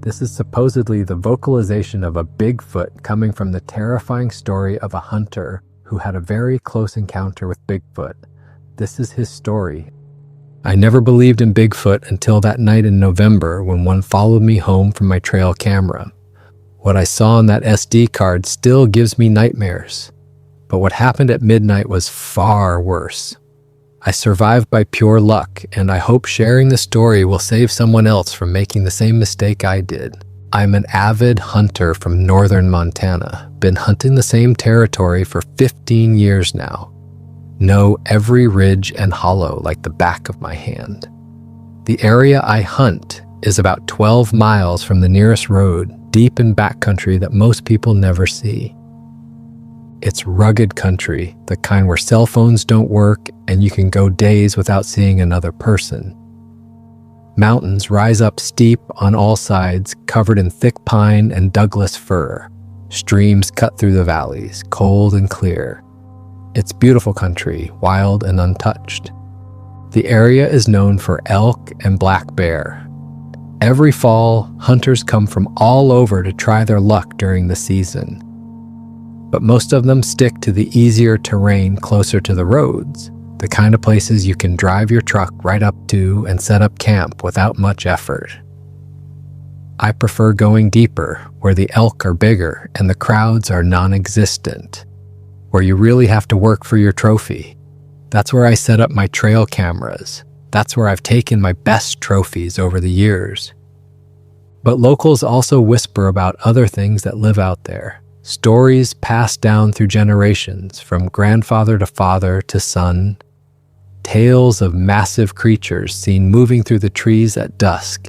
This is supposedly the vocalization of a Bigfoot coming from the terrifying story of a hunter who had a very close encounter with Bigfoot. This is his story. I never believed in Bigfoot until that night in November when one followed me home from my trail camera. What I saw on that SD card still gives me nightmares. But what happened at midnight was far worse. I survived by pure luck, and I hope sharing the story will save someone else from making the same mistake I did. I'm an avid hunter from northern Montana, been hunting the same territory for 15 years now. Know every ridge and hollow like the back of my hand. The area I hunt is about 12 miles from the nearest road, deep in backcountry that most people never see. It's rugged country, the kind where cell phones don't work and you can go days without seeing another person. Mountains rise up steep on all sides, covered in thick pine and Douglas fir. Streams cut through the valleys, cold and clear. It's beautiful country, wild and untouched. The area is known for elk and black bear. Every fall, hunters come from all over to try their luck during the season. But most of them stick to the easier terrain closer to the roads, the kind of places you can drive your truck right up to and set up camp without much effort. I prefer going deeper, where the elk are bigger and the crowds are non-existent, where you really have to work for your trophy. That's where I set up my trail cameras. That's where I've taken my best trophies over the years. But locals also whisper about other things that live out there. Stories passed down through generations, from grandfather to father to son. Tales of massive creatures seen moving through the trees at dusk.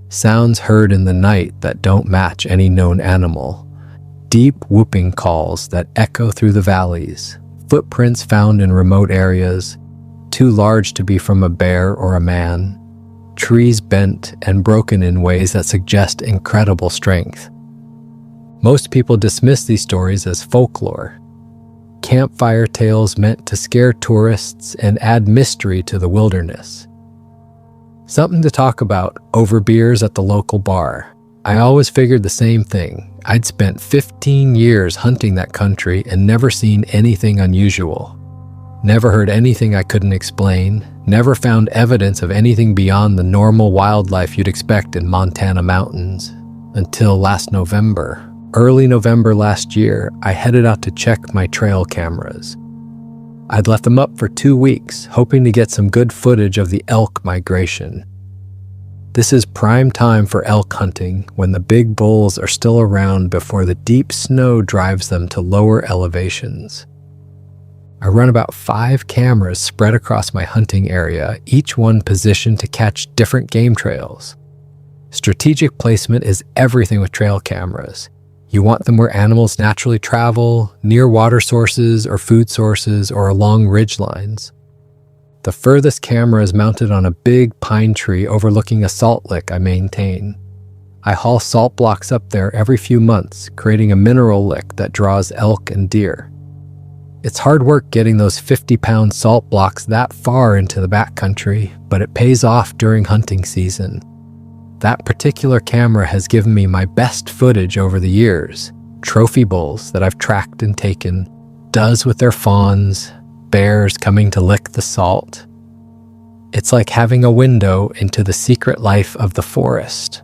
Sounds heard in the night that don't match any known animal. Deep whooping calls that echo through the valleys. Footprints found in remote areas, too large to be from a bear or a man. Trees bent and broken in ways that suggest incredible strength. Most people dismiss these stories as folklore, campfire tales meant to scare tourists and add mystery to the wilderness. Something to talk about over beers at the local bar. I always figured the same thing. I'd spent 15 years hunting that country and never seen anything unusual. Never heard anything I couldn't explain. Never found evidence of anything beyond the normal wildlife you'd expect in Montana mountains. Until last November. Early November last year, I headed out to check my trail cameras. I'd left them up for 2 weeks, hoping to get some good footage of the elk migration. This is prime time for elk hunting, when the big bulls are still around before the deep snow drives them to lower elevations. I run about 5 cameras spread across my hunting area, each one positioned to catch different game trails. Strategic placement is everything with trail cameras. You want them where animals naturally travel, near water sources or food sources, or along ridge lines. The furthest camera is mounted on a big pine tree overlooking a salt lick I maintain. I haul salt blocks up there every few months, creating a mineral lick that draws elk and deer. It's hard work getting those 50-pound salt blocks that far into the backcountry, but it pays off during hunting season. That particular camera has given me my best footage over the years. Trophy bulls that I've tracked and taken, does with their fawns, bears coming to lick the salt. It's like having a window into the secret life of the forest.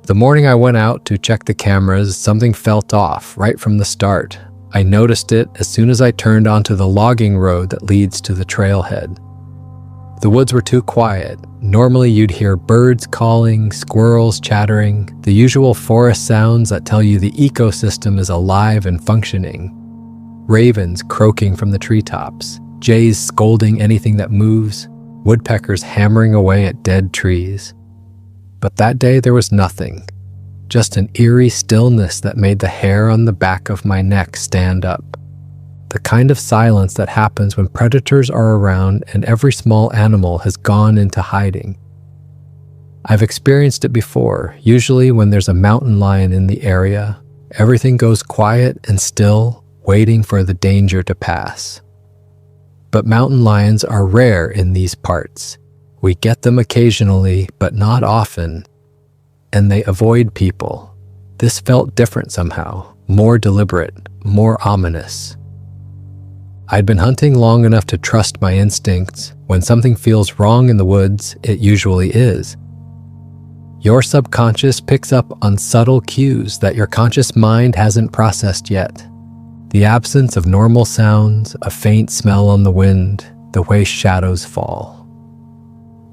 The morning I went out to check the cameras, something felt off right from the start. I noticed it as soon as I turned onto the logging road that leads to the trailhead. The woods were too quiet. Normally you'd hear birds calling, squirrels chattering, the usual forest sounds that tell you the ecosystem is alive and functioning. Ravens croaking from the treetops, jays scolding anything that moves, woodpeckers hammering away at dead trees. But that day there was nothing, just an eerie stillness that made the hair on the back of my neck stand up. The kind of silence that happens when predators are around and every small animal has gone into hiding. I've experienced it before, usually when there's a mountain lion in the area. Everything goes quiet and still, waiting for the danger to pass. But mountain lions are rare in these parts. We get them occasionally, but not often, and they avoid people. This felt different somehow, more deliberate, more ominous. I'd been hunting long enough to trust my instincts. When something feels wrong in the woods, it usually is. Your subconscious picks up on subtle cues that your conscious mind hasn't processed yet. The absence of normal sounds, a faint smell on the wind, the way shadows fall.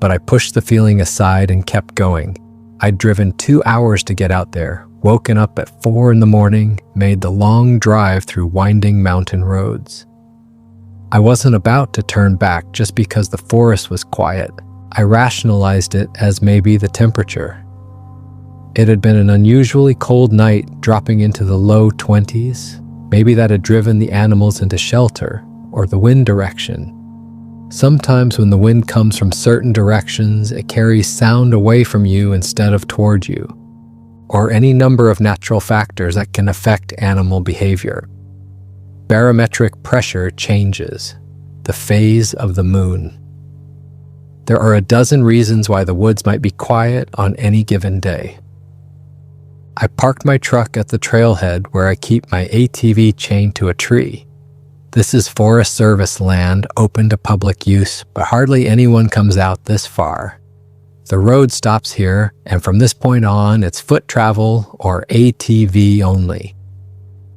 But I pushed the feeling aside and kept going. I'd driven 2 hours to get out there, woken up at 4 a.m, made the long drive through winding mountain roads. I wasn't about to turn back just because the forest was quiet. I rationalized it as maybe the temperature. It had been an unusually cold night, dropping into the low 20s. Maybe that had driven the animals into shelter, or the wind direction. Sometimes when the wind comes from certain directions, it carries sound away from you instead of toward you, or any number of natural factors that can affect animal behavior. Barometric pressure changes, the phase of the moon. There are a dozen reasons why the woods might be quiet on any given day. I parked my truck at the trailhead where I keep my ATV chained to a tree. This is Forest Service land open to public use, but hardly anyone comes out this far. The road stops here, and from this point on, it's foot travel or ATV only.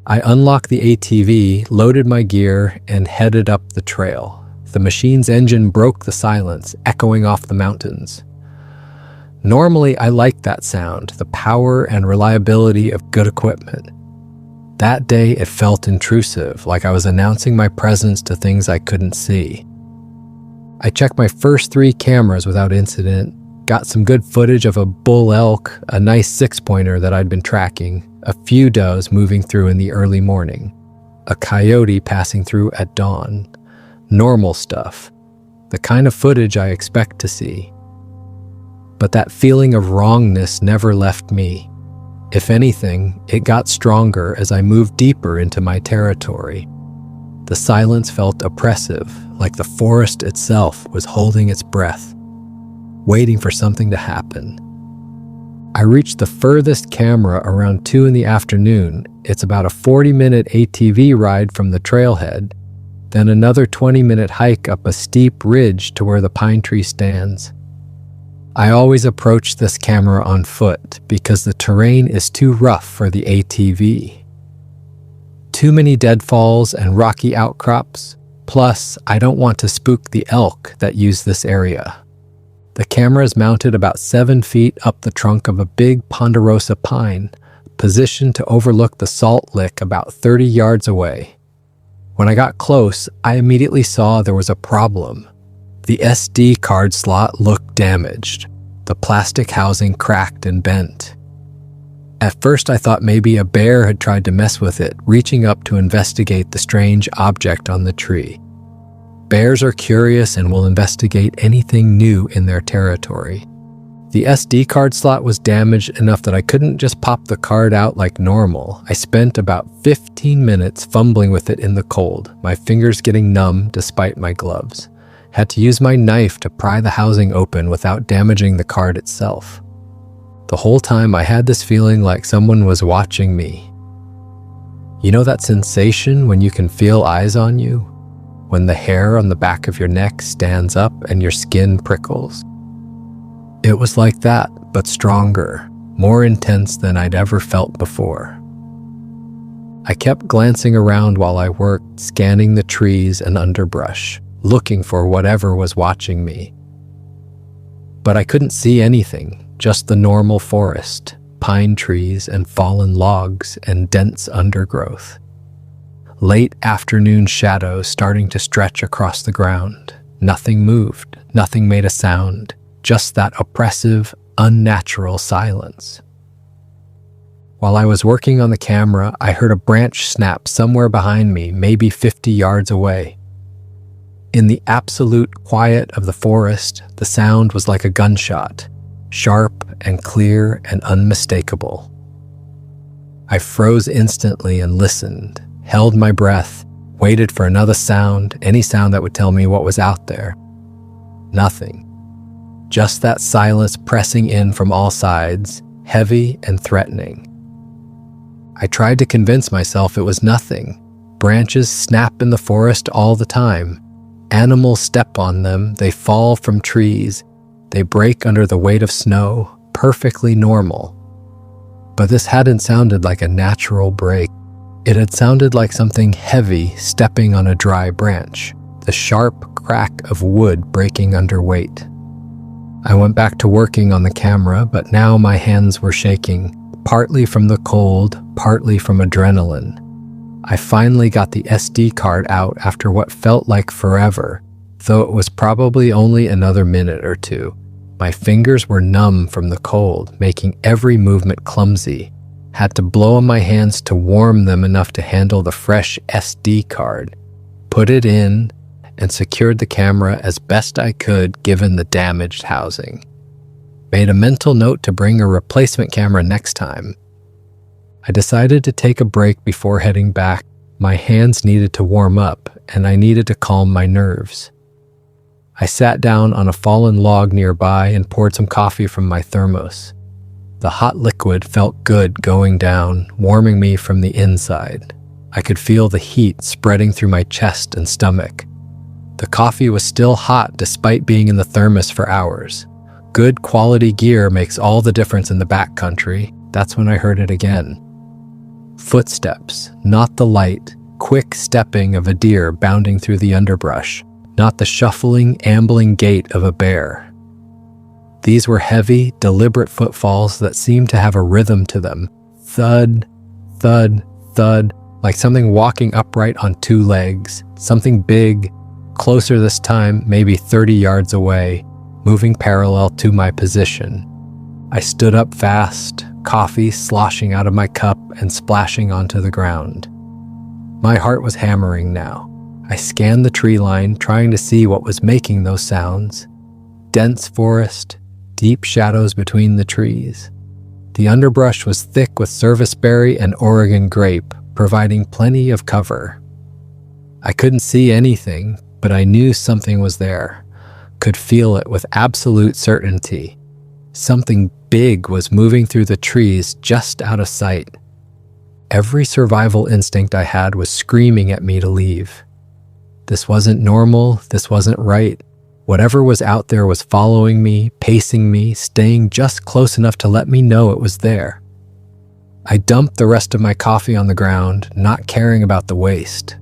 I unlocked the ATV, loaded my gear, and headed up the trail. The machine's engine broke the silence, echoing off the mountains. Normally, I like that sound, the power and reliability of good equipment. That day, it felt intrusive, like I was announcing my presence to things I couldn't see. I checked my first 3 cameras without incident, got some good footage of a bull elk, a nice 6-pointer that I'd been tracking, a few does moving through in the early morning, a coyote passing through at dawn. Normal stuff, the kind of footage I expect to see. But that feeling of wrongness never left me. If anything, it got stronger as I moved deeper into my territory. The silence felt oppressive, like the forest itself was holding its breath, waiting for something to happen. I reached the furthest camera around 2 p.m. It's about a 40-minute ATV ride from the trailhead, then another 20-minute hike up a steep ridge to where the pine tree stands. I always approach this camera on foot because the terrain is too rough for the ATV. Too many deadfalls and rocky outcrops, plus I don't want to spook the elk that use this area. The camera is mounted about 7 feet up the trunk of a big ponderosa pine, positioned to overlook the salt lick about 30 yards away. When I got close, I immediately saw there was a problem. The SD card slot looked damaged, the plastic housing cracked and bent. At first I thought maybe a bear had tried to mess with it, reaching up to investigate the strange object on the tree. Bears are curious and will investigate anything new in their territory. The SD card slot was damaged enough that I couldn't just pop the card out like normal. I spent about 15 minutes fumbling with it in the cold, my fingers getting numb despite my gloves. Had to use my knife to pry the housing open without damaging the card itself. The whole time I had this feeling like someone was watching me. You know that sensation when you can feel eyes on you? When the hair on the back of your neck stands up and your skin prickles? It was like that, but stronger, more intense than I'd ever felt before. I kept glancing around while I worked, scanning the trees and underbrush, looking for whatever was watching me. But I couldn't see anything, just the normal forest, pine trees and fallen logs and dense undergrowth. Late afternoon shadows starting to stretch across the ground. Nothing moved, nothing made a sound, just that oppressive, unnatural silence. While I was working on the camera, I heard a branch snap somewhere behind me, maybe 50 yards away. In the absolute quiet of the forest, the sound was like a gunshot, sharp and clear and unmistakable. I froze instantly and listened. held my breath, waited for another sound, any sound that would tell me what was out there. Nothing. Just that silence pressing in from all sides, heavy and threatening. I tried to convince myself it was nothing. Branches snap in the forest all the time. Animals step on them, they fall from trees, they break under the weight of snow, perfectly normal. But this hadn't sounded like a natural break. It had sounded like something heavy stepping on a dry branch, the sharp crack of wood breaking under weight. I went back to working on the camera, but now my hands were shaking, partly from the cold, partly from adrenaline. I finally got the SD card out after what felt like forever, though it was probably only another minute or two. My fingers were numb from the cold, making every movement clumsy. Had to blow on my hands to warm them enough to handle the fresh SD card, put it in, and secured the camera as best I could given the damaged housing. Made a mental note to bring a replacement camera next time. I decided to take a break before heading back. My hands needed to warm up, and I needed to calm my nerves. I sat down on a fallen log nearby and poured some coffee from my thermos. The hot liquid felt good going down, warming me from the inside. I could feel the heat spreading through my chest and stomach. The coffee was still hot despite being in the thermos for hours. Good quality gear makes all the difference in the backcountry. That's when I heard it again. Footsteps, not the light, quick stepping of a deer bounding through the underbrush, not the shuffling, ambling gait of a bear. These were heavy, deliberate footfalls that seemed to have a rhythm to them. Thud, thud, thud, like something walking upright on two legs, something big, closer this time, maybe 30 yards away, moving parallel to my position. I stood up fast, coffee sloshing out of my cup and splashing onto the ground. My heart was hammering now. I scanned the tree line, trying to see what was making those sounds. Dense forest, deep shadows between the trees. The underbrush was thick with serviceberry and Oregon grape, providing plenty of cover. I couldn't see anything, but I knew something was there, could feel it with absolute certainty. Something big was moving through the trees just out of sight. Every survival instinct I had was screaming at me to leave. This wasn't normal, this wasn't right. Whatever was out there was following me, pacing me, staying just close enough to let me know it was there. I dumped the rest of my coffee on the ground, not caring about the waste.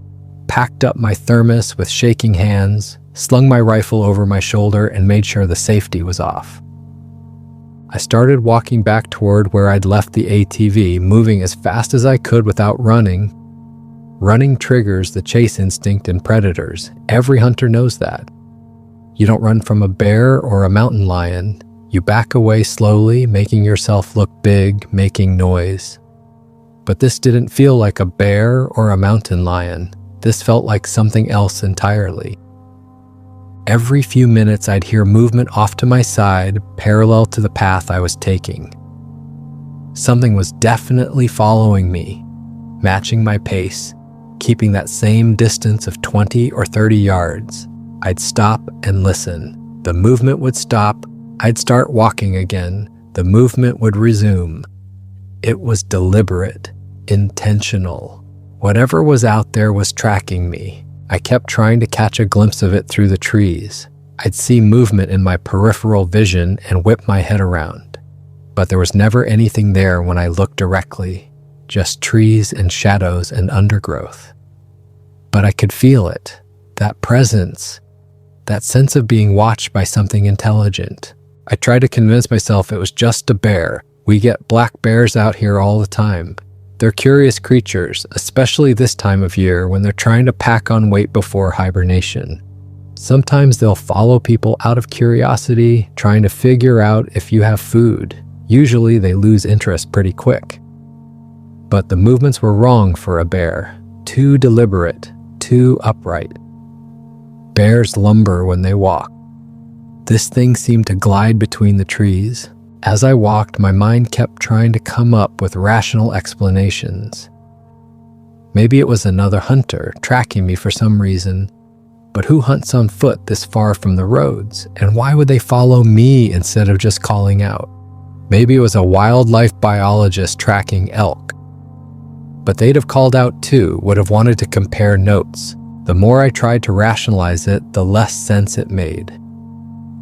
Packed up my thermos with shaking hands, slung my rifle over my shoulder, and made sure the safety was off. I started walking back toward where I'd left the ATV, moving as fast as I could without running. Running triggers the chase instinct in predators. Every hunter knows that. You don't run from a bear or a mountain lion. You back away slowly, making yourself look big, making noise. But this didn't feel like a bear or a mountain lion. This felt like something else entirely. Every few minutes I'd hear movement off to my side, parallel to the path I was taking. Something was definitely following me, matching my pace, keeping that same distance of 20 or 30 yards. I'd stop and listen. The movement would stop. I'd start walking again. The movement would resume. It was deliberate, intentional. Whatever was out there was tracking me. I kept trying to catch a glimpse of it through the trees. I'd see movement in my peripheral vision and whip my head around. But there was never anything there when I looked directly, just trees and shadows and undergrowth. But I could feel it, that presence, that sense of being watched by something intelligent. I tried to convince myself it was just a bear. We get black bears out here all the time. They're curious creatures, especially this time of year when they're trying to pack on weight before hibernation. Sometimes they'll follow people out of curiosity, trying to figure out if you have food. Usually they lose interest pretty quick. But the movements were wrong for a bear. Too deliberate, too upright. Bears lumber when they walk. This thing seemed to glide between the trees. As I walked, my mind kept trying to come up with rational explanations. Maybe it was another hunter tracking me for some reason. But who hunts on foot this far from the roads? And why would they follow me instead of just calling out? Maybe it was a wildlife biologist tracking elk. But they'd have called out too, would have wanted to compare notes. The more I tried to rationalize it, the less sense it made.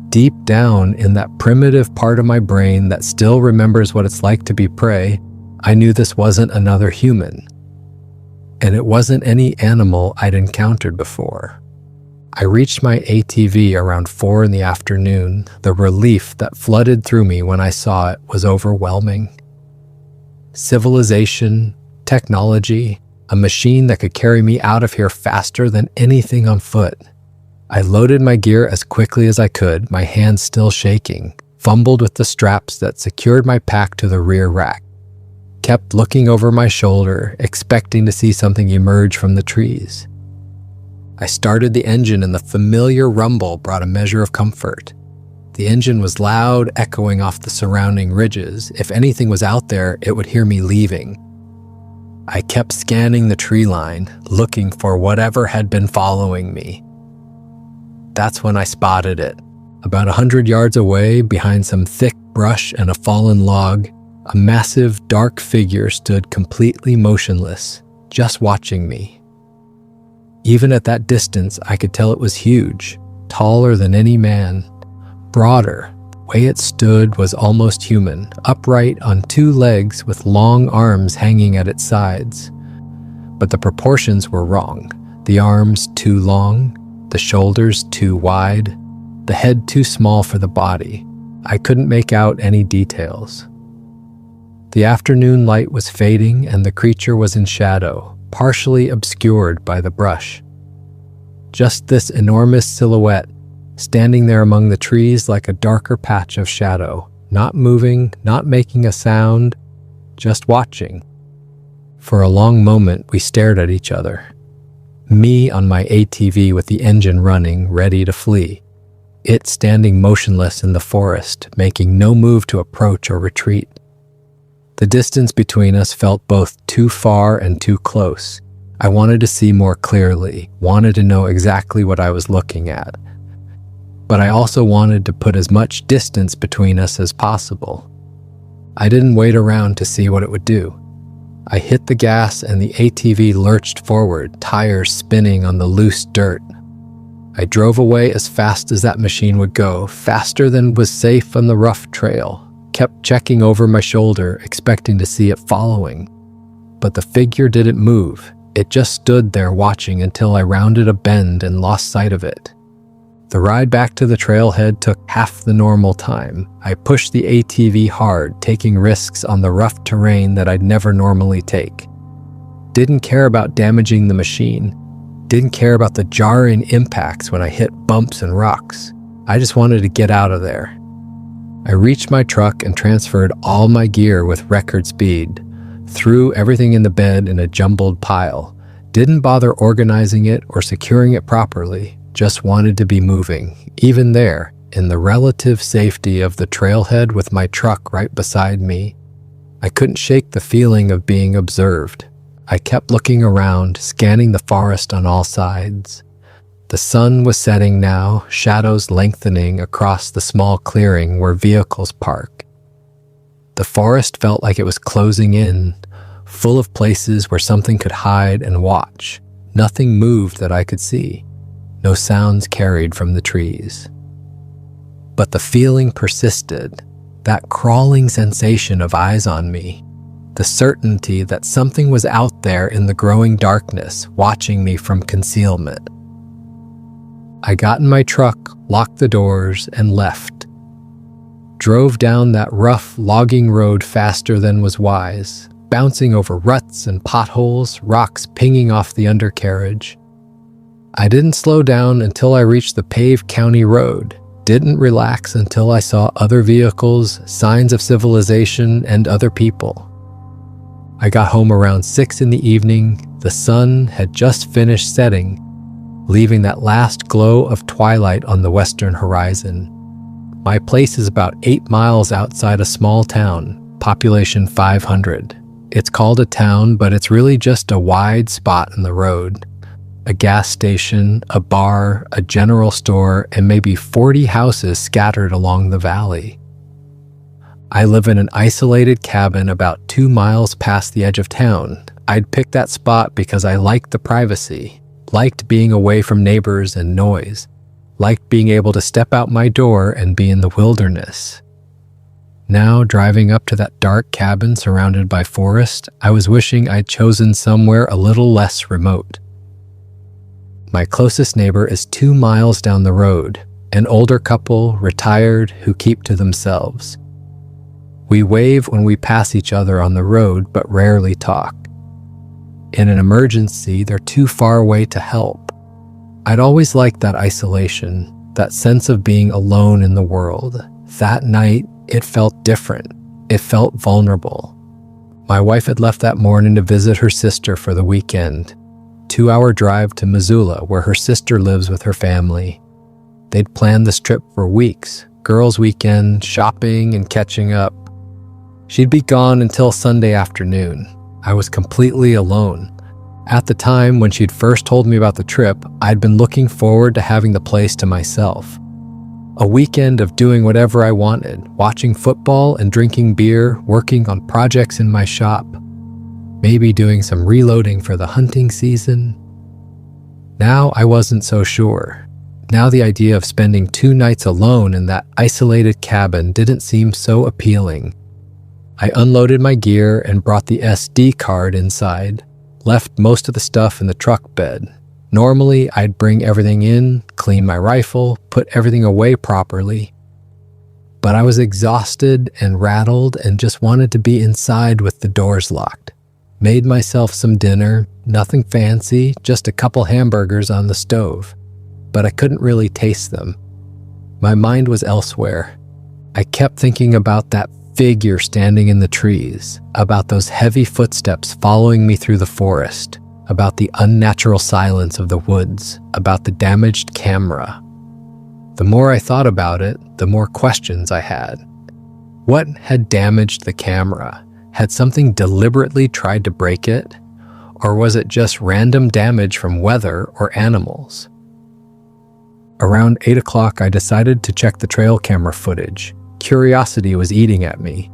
Deep down in that primitive part of my brain that still remembers what it's like to be prey, I knew this wasn't another human. And it wasn't any animal I'd encountered before. I reached my ATV around 4 in the afternoon. The relief that flooded through me when I saw it was overwhelming. Civilization, technology, a machine that could carry me out of here faster than anything on foot. I loaded my gear as quickly as I could, my hands still shaking, fumbled with the straps that secured my pack to the rear rack, kept looking over my shoulder, expecting to see something emerge from the trees. I started the engine and the familiar rumble brought a measure of comfort. The engine was loud, echoing off the surrounding ridges. If anything was out there, it would hear me leaving. I kept scanning the tree line, looking for whatever had been following me. That's when I spotted it. About 100 yards away, behind some thick brush and a fallen log, a massive, dark figure stood completely motionless, just watching me. Even at that distance, I could tell it was huge, taller than any man, broader. The way it stood was almost human, upright on 2 legs with long arms hanging at its sides. But the proportions were wrong. The arms too long, the shoulders too wide, the head too small for the body. I couldn't make out any details. The afternoon light was fading and the creature was in shadow, partially obscured by the brush. Just this enormous silhouette, standing there among the trees like a darker patch of shadow, not moving, not making a sound, just watching. For a long moment, we stared at each other. Me on my ATV with the engine running, ready to flee. It standing motionless in the forest, making no move to approach or retreat. The distance between us felt both too far and too close. I wanted to see more clearly, wanted to know exactly what I was looking at. But I also wanted to put as much distance between us as possible. I didn't wait around to see what it would do. I hit the gas and the ATV lurched forward, tires spinning on the loose dirt. I drove away as fast as that machine would go, faster than was safe on the rough trail. Kept checking over my shoulder, expecting to see it following. But the figure didn't move. It just stood there watching until I rounded a bend and lost sight of it. The ride back to the trailhead took half the normal time. I pushed the ATV hard, taking risks on the rough terrain that I'd never normally take. Didn't care about damaging the machine. Didn't care about the jarring impacts when I hit bumps and rocks. I just wanted to get out of there. I reached my truck and transferred all my gear with record speed. Threw everything in the bed in a jumbled pile. Didn't bother organizing it or securing it properly. Just wanted to be moving. Even there, in the relative safety of the trailhead with my truck right beside me, I couldn't shake the feeling of being observed. I kept looking around, scanning the forest on all sides. The sun was setting now, shadows lengthening across the small clearing where vehicles park. The forest felt like it was closing in, full of places where something could hide and watch. Nothing moved that I could see. No sounds carried from the trees. But the feeling persisted, that crawling sensation of eyes on me, the certainty that something was out there in the growing darkness, watching me from concealment. I got in my truck, locked the doors, and left. Drove down that rough logging road faster than was wise, bouncing over ruts and potholes, rocks pinging off the undercarriage. I didn't slow down until I reached the paved county road, didn't relax until I saw other vehicles, signs of civilization, and other people. I got home around 6 in the evening. The sun had just finished setting, leaving that last glow of twilight on the western horizon. My place is about 8 miles outside a small town, population 500. It's called a town, but it's really just a wide spot in the road. A gas station, a bar, a general store, and maybe 40 houses scattered along the valley. I live in an isolated cabin about 2 miles past the edge of town. I'd picked that spot because I liked the privacy, liked being away from neighbors and noise, liked being able to step out my door and be in the wilderness. Now, driving up to that dark cabin surrounded by forest, I was wishing I'd chosen somewhere a little less remote. My closest neighbor is 2 miles down the road, an older couple, retired, who keep to themselves. We wave when we pass each other on the road, but rarely talk. In an emergency, they're too far away to help. I'd always liked that isolation, that sense of being alone in the world. That night, it felt different. It felt vulnerable. My wife had left that morning to visit her sister for the weekend. 2-hour drive to Missoula, where her sister lives with her family. They'd planned this trip for weeks, girls' weekend, shopping, and catching up. She'd be gone until Sunday afternoon. I was completely alone. At the time when she'd first told me about the trip, I'd been looking forward to having the place to myself. A weekend of doing whatever I wanted, watching football and drinking beer, working on projects in my shop, maybe doing some reloading for the hunting season. Now I wasn't so sure. Now the idea of spending 2 nights alone in that isolated cabin didn't seem so appealing. I unloaded my gear and brought the SD card inside, left most of the stuff in the truck bed. Normally, I'd bring everything in, clean my rifle, put everything away properly. But I was exhausted and rattled and just wanted to be inside with the doors locked. Made myself some dinner, nothing fancy, just a couple hamburgers on the stove. But I couldn't really taste them. My mind was elsewhere. I kept thinking about that figure standing in the trees, about those heavy footsteps following me through the forest, about the unnatural silence of the woods, about the damaged camera. The more I thought about it, the more questions I had. What had damaged the camera? Had something deliberately tried to break it? Or was it just random damage from weather or animals? Around 8 o'clock, I decided to check the trail camera footage. Curiosity was eating at me.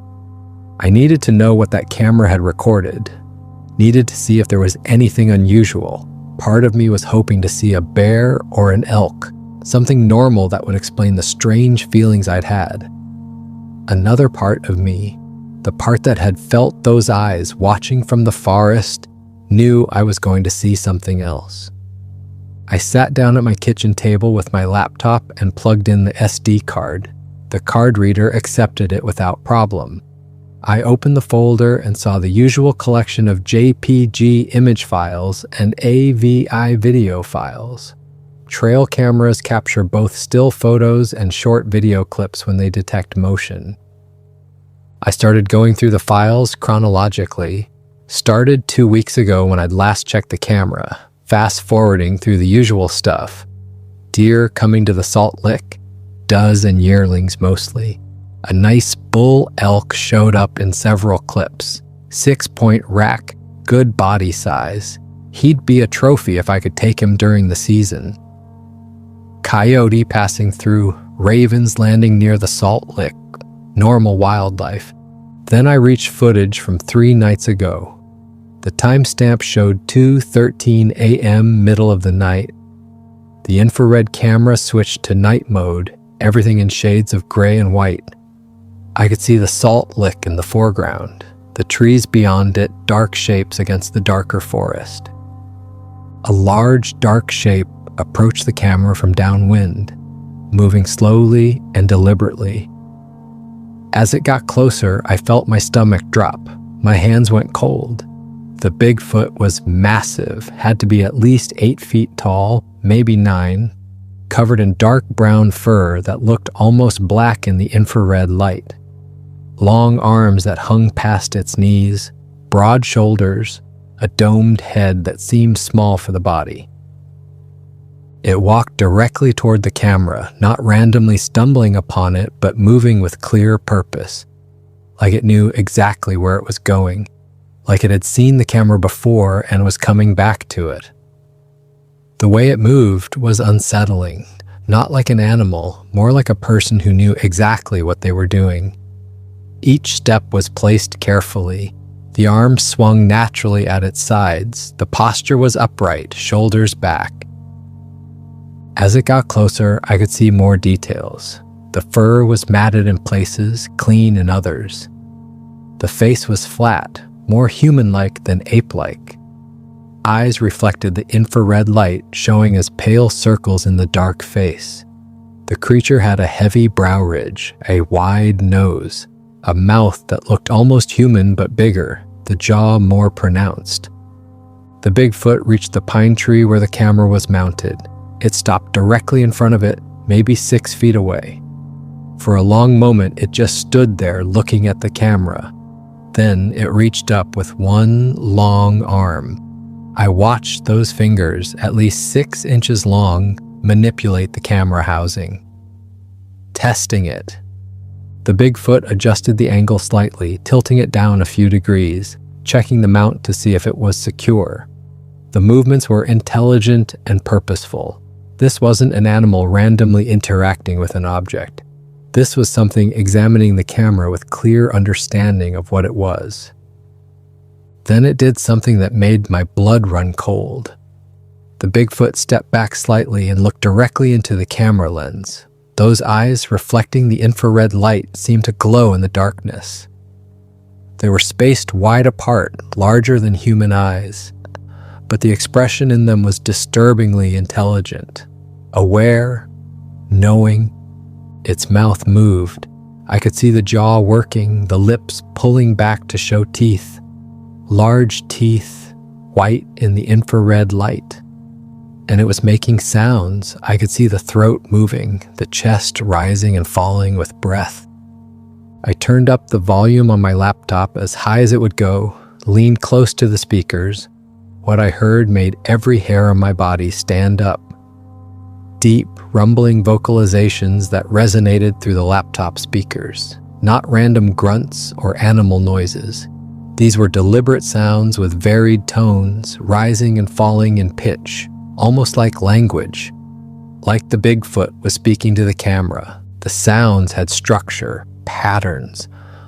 I needed to know what that camera had recorded. Needed to see if there was anything unusual. Part of me was hoping to see a bear or an elk, something normal that would explain the strange feelings I'd had. Another part of me, the part that had felt those eyes watching from the forest, knew I was going to see something else. I sat down at my kitchen table with my laptop and plugged in the SD card. The card reader accepted it without problem. I opened the folder and saw the usual collection of JPG image files and AVI video files. Trail cameras capture both still photos and short video clips when they detect motion. I started going through the files chronologically. Started 2 weeks ago when I'd last checked the camera, fast forwarding through the usual stuff. Deer coming to the salt lick, does and yearlings mostly. A nice bull elk showed up in several clips. 6-point rack, good body size. He'd be a trophy if I could take him during the season. Coyote passing through, ravens landing near the salt lick, normal wildlife. Then I reached footage from 3 nights ago. The timestamp showed 2:13 a.m. middle of the night. The infrared camera switched to night mode, everything in shades of gray and white. I could see the salt lick in the foreground, the trees beyond it, dark shapes against the darker forest. A large, dark shape approached the camera from downwind, moving slowly and deliberately. As it got closer, I felt my stomach drop. My hands went cold. The Bigfoot was massive, had to be at least 8 feet tall, maybe 9, covered in dark brown fur that looked almost black in the infrared light. Long arms that hung past its knees, broad shoulders, a domed head that seemed small for the body. It walked directly toward the camera, not randomly stumbling upon it, but moving with clear purpose, like it knew exactly where it was going. like it had seen the camera before and was coming back to it. The way it moved was unsettling, not like an animal, more like a person who knew exactly what they were doing. Each step was placed carefully. The arms swung naturally at its sides. The posture was upright, shoulders back. As it got closer, I could see more details. The fur was matted in places, clean in others. The face was flat, more human-like than ape-like. Eyes reflected the infrared light, showing as pale circles in the dark face. The creature had a heavy brow ridge, a wide nose, a mouth that looked almost human but bigger, the jaw more pronounced. The Bigfoot reached the pine tree where the camera was mounted. It stopped directly in front of it, maybe 6 feet away. For a long moment, it just stood there looking at the camera. Then it reached up with one long arm. I watched those fingers, at least 6 inches long, manipulate the camera housing. Testing it. The Bigfoot adjusted the angle slightly, tilting it down a few degrees, checking the mount to see if it was secure. The movements were intelligent and purposeful. This wasn't an animal randomly interacting with an object. This was something examining the camera with clear understanding of what it was. Then it did something that made my blood run cold. The Bigfoot stepped back slightly and looked directly into the camera lens. Those eyes, reflecting the infrared light, seemed to glow in the darkness. They were spaced wide apart, larger than human eyes, but the expression in them was disturbingly intelligent, aware, knowing. Its mouth moved. I could see the jaw working, the lips pulling back to show teeth. Large teeth, white in the infrared light. And it was making sounds. I could see the throat moving, the chest rising and falling with breath. I turned up the volume on my laptop as high as it would go, leaned close to the speakers. What I heard made every hair on my body stand up. Deep, rumbling vocalizations that resonated through the laptop speakers, not random grunts or animal noises. These were deliberate sounds with varied tones, rising and falling in pitch, almost like language. Like the Bigfoot was speaking to the camera, the sounds had structure, patterns,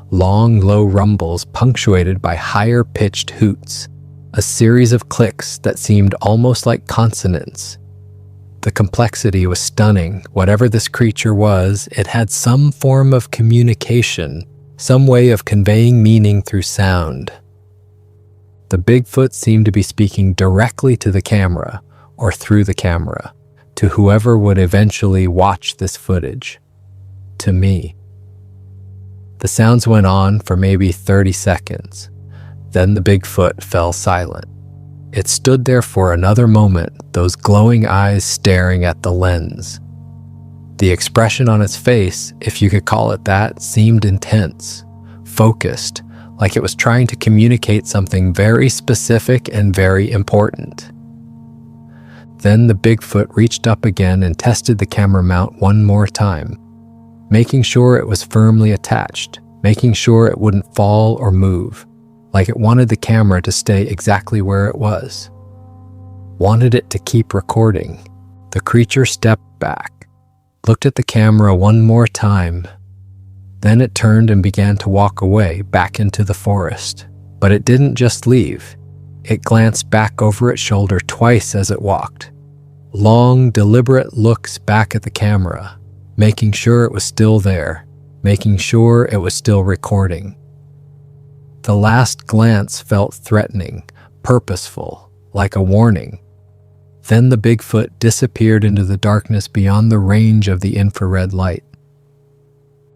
long, low rumbles punctuated by higher-pitched hoots, a series of clicks that seemed almost like consonants. The complexity was stunning. Whatever this creature was, it had some form of communication, some way of conveying meaning through sound. The Bigfoot seemed to be speaking directly to the camera, or through the camera, to whoever would eventually watch this footage. To me. The sounds went on for maybe 30 seconds. Then the Bigfoot fell silent. It stood there for another moment, those glowing eyes staring at the lens. The expression on its face, if you could call it that, seemed intense, focused, like it was trying to communicate something very specific and very important. Then the Bigfoot reached up again and tested the camera mount one more time, making sure it was firmly attached, making sure it wouldn't fall or move, like it wanted the camera to stay exactly where it was. Wanted it to keep recording. The creature stepped back, looked at the camera one more time. Then it turned and began to walk away back into the forest. But it didn't just leave. It glanced back over its shoulder twice as it walked. Long, deliberate looks back at the camera, making sure it was still there, making sure it was still recording. The last glance felt threatening, purposeful, like a warning. Then the Bigfoot disappeared into the darkness beyond the range of the infrared light.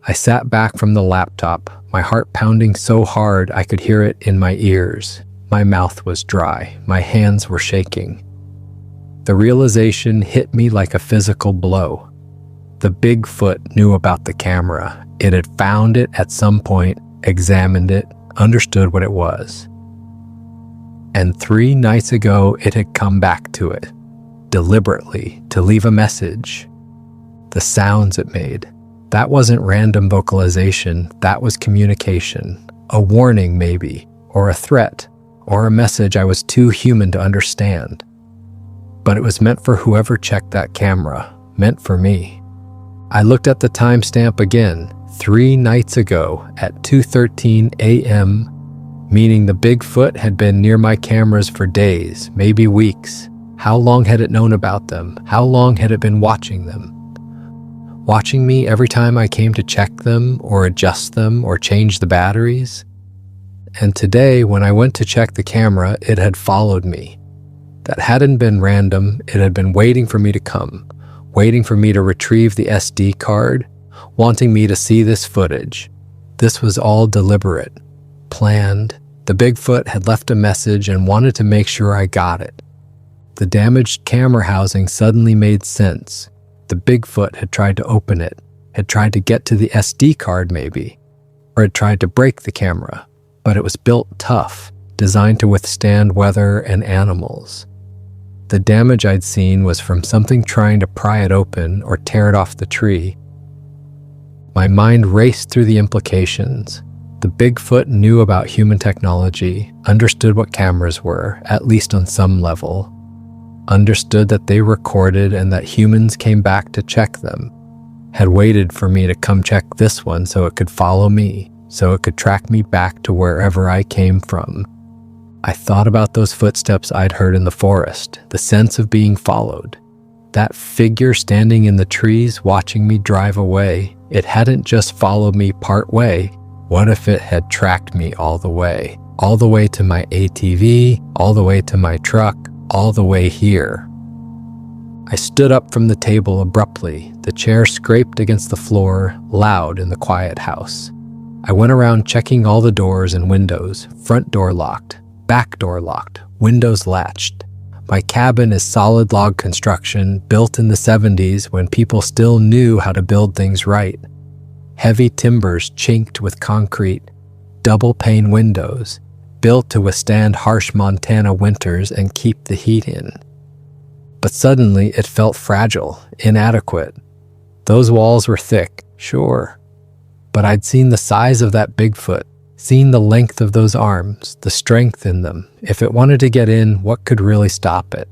I sat back from the laptop, my heart pounding so hard I could hear it in my ears. My mouth was dry, my hands were shaking. The realization hit me like a physical blow. The Bigfoot knew about the camera. It had found it at some point, examined it, understood what it was. And 3 nights ago, it had come back to it, deliberately, to leave a message. The sounds it made. That wasn't random vocalization, that was communication. A warning maybe, or a threat. or a message I was too human to understand. But it was meant for whoever checked that camera, meant for me. I looked at the timestamp again, 3 nights ago at 2:13 a.m., meaning the Bigfoot had been near my cameras for days, maybe weeks. How long had it known about them? How long had it been watching them? Watching me every time I came to check them or adjust them or change the batteries? And today, when I went to check the camera, it had followed me. That hadn't been random, it had been waiting for me to come, waiting for me to retrieve the SD card, wanting me to see this footage. This was all deliberate, planned. The Bigfoot had left a message and wanted to make sure I got it. The damaged camera housing suddenly made sense. The Bigfoot had tried to open it, had tried to get to the SD card maybe, or had tried to break the camera, but it was built tough, designed to withstand weather and animals. The damage I'd seen was from something trying to pry it open or tear it off the tree. My mind raced through the implications. The Bigfoot knew about human technology, understood what cameras were, at least on some level, understood that they recorded and that humans came back to check them, had waited for me to come check this one so it could follow me, so it could track me back to wherever I came from. I thought about those footsteps I'd heard in the forest, the sense of being followed. That figure standing in the trees watching me drive away, it hadn't just followed me part way. What if it had tracked me all the way to my ATV, all the way to my truck, all the way here? I stood up from the table abruptly. The chair scraped against the floor, loud in the quiet house. I went around checking all the doors and windows, front door locked, back door locked, windows latched. My cabin is solid log construction, built in the 70s when people still knew how to build things right. Heavy timbers chinked with concrete, double pane windows, built to withstand harsh Montana winters and keep the heat in. But suddenly it felt fragile, inadequate. Those walls were thick, sure, but I'd seen the size of that Bigfoot, seen the length of those arms, the strength in them. If it wanted to get in, what could really stop it?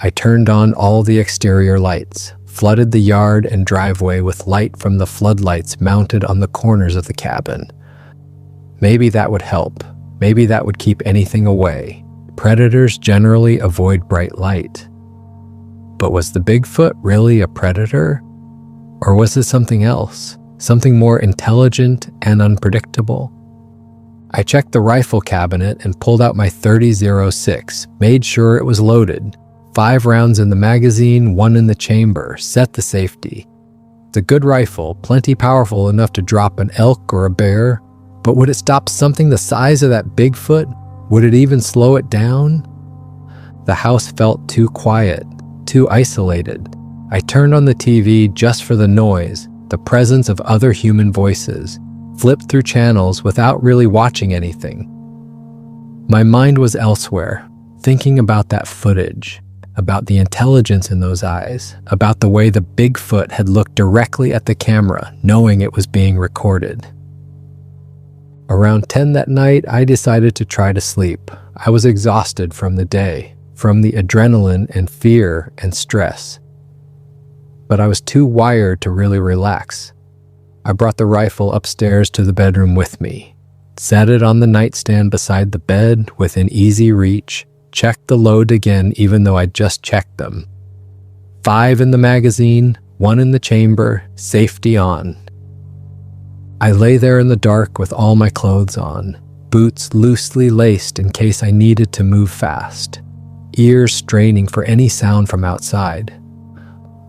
I turned on all the exterior lights, flooded the yard and driveway with light from the floodlights mounted on the corners of the cabin. Maybe that would help. Maybe that would keep anything away. Predators generally avoid bright light. But was the Bigfoot really a predator? Or was it something else? Something more intelligent and unpredictable? I checked the rifle cabinet and pulled out my .30-06, made sure it was loaded. 5 rounds in the magazine, 1 in the chamber, set the safety. It's a good rifle, plenty powerful enough to drop an elk or a bear, but would it stop something the size of that Bigfoot? Would it even slow it down? The house felt too quiet, too isolated. I turned on the TV just for the noise, the presence of other human voices, flipped through channels without really watching anything. My mind was elsewhere, thinking about that footage, about the intelligence in those eyes, about the way the Bigfoot had looked directly at the camera, knowing it was being recorded. Around 10 that night, I decided to try to sleep. I was exhausted from the day, from the adrenaline and fear and stress. But I was too wired to really relax. I brought the rifle upstairs to the bedroom with me, set it on the nightstand beside the bed within easy reach, checked the load again even though I'd just checked them. 5 in the magazine, 1 in the chamber, safety on. I lay there in the dark with all my clothes on, boots loosely laced in case I needed to move fast, ears straining for any sound from outside.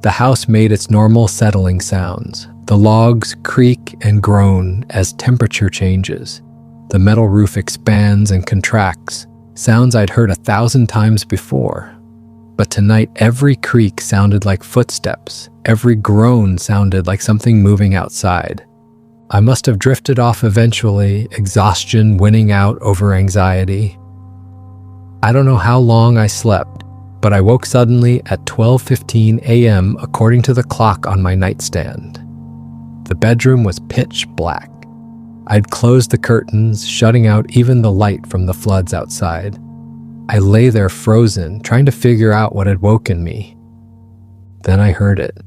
The house made its normal settling sounds. The logs creak and groan as temperature changes. The metal roof expands and contracts, sounds I'd heard 1,000 times before. But tonight, every creak sounded like footsteps. Every groan sounded like something moving outside. I must have drifted off eventually, exhaustion winning out over anxiety. I don't know how long I slept, but I woke suddenly at 12:15 a.m. according to the clock on my nightstand. The bedroom was pitch black. I'd closed the curtains, shutting out even the light from the floods outside. I lay there frozen, trying to figure out what had woken me. Then I heard it.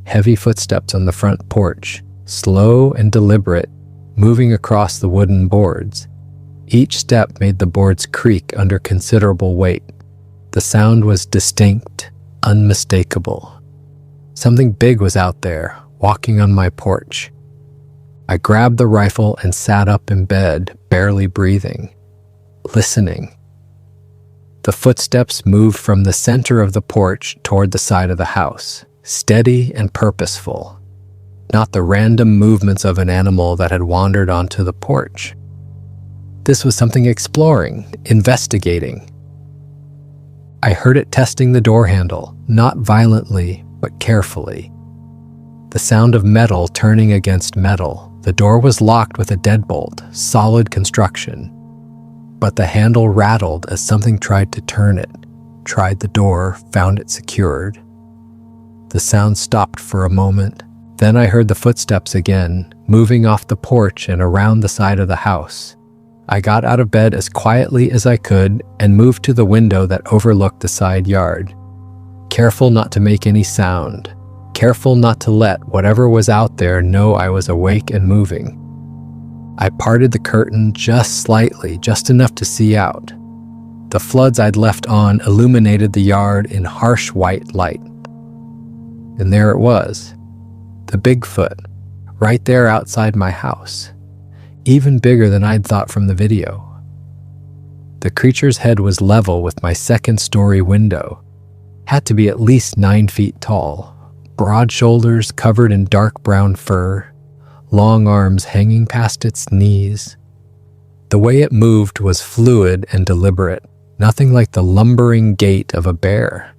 Heavy footsteps on the front porch, slow and deliberate, moving across the wooden boards. Each step made the boards creak under considerable weight. The sound was distinct, unmistakable. Something big was out there, walking on my porch. I grabbed the rifle and sat up in bed, barely breathing, listening. The footsteps moved from the center of the porch toward the side of the house, steady and purposeful, not the random movements of an animal that had wandered onto the porch. This was something exploring, investigating. I heard it testing the door handle, not violently, but carefully. The sound of metal turning against metal. The door was locked with a deadbolt, solid construction. But the handle rattled as something tried to turn it, tried the door, found it secured. The sound stopped for a moment. Then I heard the footsteps again, moving off the porch and around the side of the house. I got out of bed as quietly as I could and moved to the window that overlooked the side yard. Careful not to make any sound. Careful not to let whatever was out there know I was awake and moving. I parted the curtain just slightly, just enough to see out. The floods I'd left on illuminated the yard in harsh white light. And there it was, the Bigfoot, right there outside my house, even bigger than I'd thought from the video. The creature's head was level with my second-story window, had to be at least 9 feet tall, broad shoulders covered in dark brown fur, long arms hanging past its knees. The way it moved was fluid and deliberate, nothing like the lumbering gait of a bear.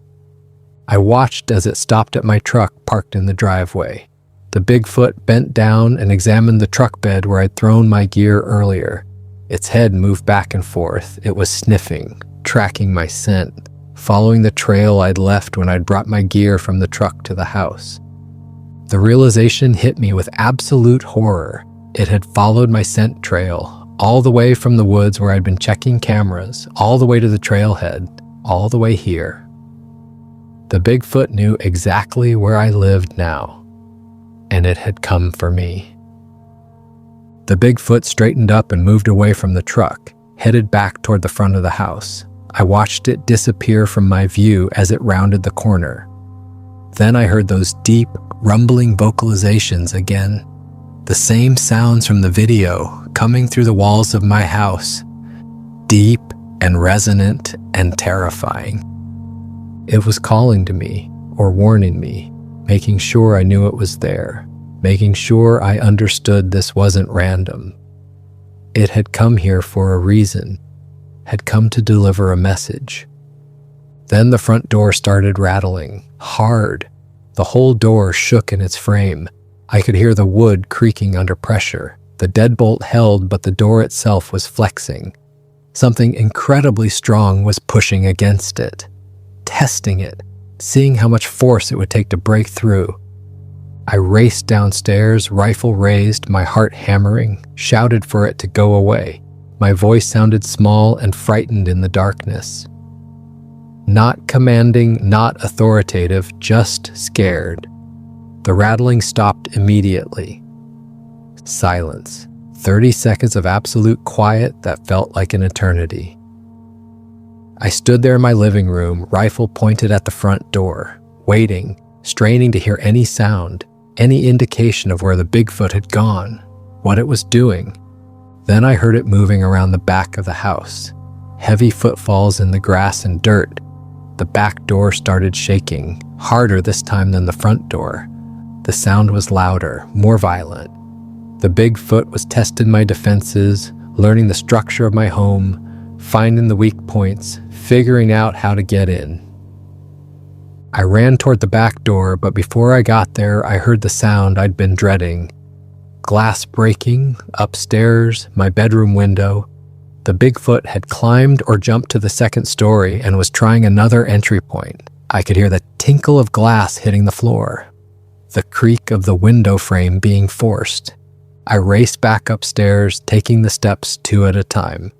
I watched as it stopped at my truck parked in the driveway. The Bigfoot bent down and examined the truck bed where I'd thrown my gear earlier. Its head moved back and forth. It was sniffing, tracking my scent, following the trail I'd left when I'd brought my gear from the truck to the house. The realization hit me with absolute horror. It had followed my scent trail, all the way from the woods where I'd been checking cameras, all the way to the trailhead, all the way here. The Bigfoot knew exactly where I lived now, and it had come for me. The Bigfoot straightened up and moved away from the truck, headed back toward the front of the house. I watched it disappear from my view as it rounded the corner. Then I heard those deep, rumbling vocalizations again. The same sounds from the video coming through the walls of my house. Deep and resonant and terrifying. It was calling to me, or warning me, making sure I knew it was there, making sure I understood this wasn't random. It had come here for a reason, had come to deliver a message. Then the front door started rattling, hard. The whole door shook in its frame. I could hear the wood creaking under pressure. The deadbolt held, but the door itself was flexing. Something incredibly strong was pushing against it, testing it, seeing how much force it would take to break through. I raced downstairs, rifle raised, my heart hammering, shouted for it to go away. My voice sounded small and frightened in the darkness. Not commanding, not authoritative, just scared. The rattling stopped immediately. Silence. 30 seconds of absolute quiet that felt like an eternity. I stood there in my living room, rifle pointed at the front door, waiting, straining to hear any sound, any indication of where the Bigfoot had gone, what it was doing. Then I heard it moving around the back of the house. Heavy footfalls in the grass and dirt. The back door started shaking, harder this time than the front door. The sound was louder, more violent. The Bigfoot was testing my defenses, learning the structure of my home, finding the weak points, figuring out how to get in. I ran toward the back door, but before I got there, I heard the sound I'd been dreading. Glass breaking, upstairs, my bedroom window. The Bigfoot had climbed or jumped to the second story and was trying another entry point. I could hear the tinkle of glass hitting the floor, the creak of the window frame being forced. I raced back upstairs, taking the steps 2 at a time.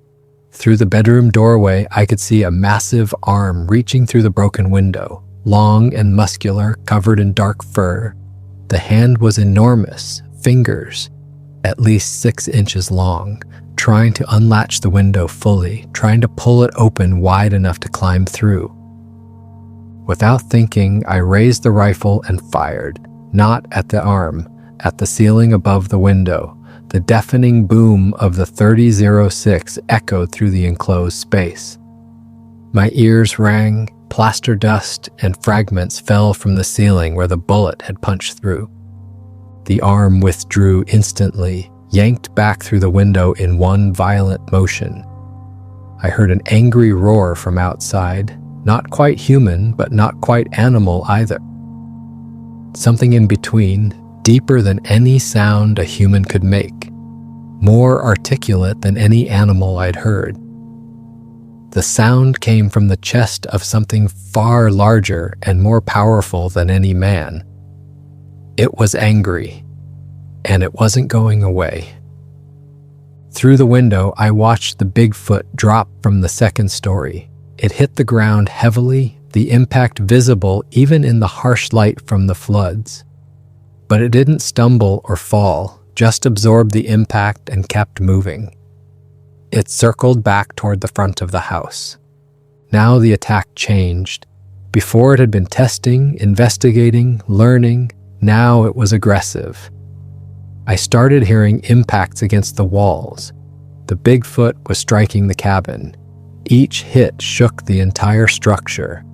Through the bedroom doorway, I could see a massive arm reaching through the broken window, long and muscular, covered in dark fur. The hand was enormous, fingers at least 6 inches long, trying to unlatch the window fully, trying to pull it open wide enough to climb through. Without thinking, I raised the rifle and fired, not at the arm, at the ceiling above the window. The deafening boom of the 30-06 echoed through the enclosed space. My ears rang, plaster dust and fragments fell from the ceiling where the bullet had punched through. The arm withdrew instantly, yanked back through the window in one violent motion. I heard an angry roar from outside, not quite human, but not quite animal either. Something in between, deeper than any sound a human could make, more articulate than any animal I'd heard. The sound came from the chest of something far larger and more powerful than any man. It was angry, and it wasn't going away. Through the window, I watched the Bigfoot drop from the 2nd story. It hit the ground heavily, the impact visible even in the harsh light from the floods. But it didn't stumble or fall, just absorbed the impact and kept moving. It circled back toward the front of the house. Now the attack changed. Before it had been testing, investigating, learning. Now it was aggressive. I started hearing impacts against the walls. The Bigfoot was striking the cabin. Each hit shook the entire structure.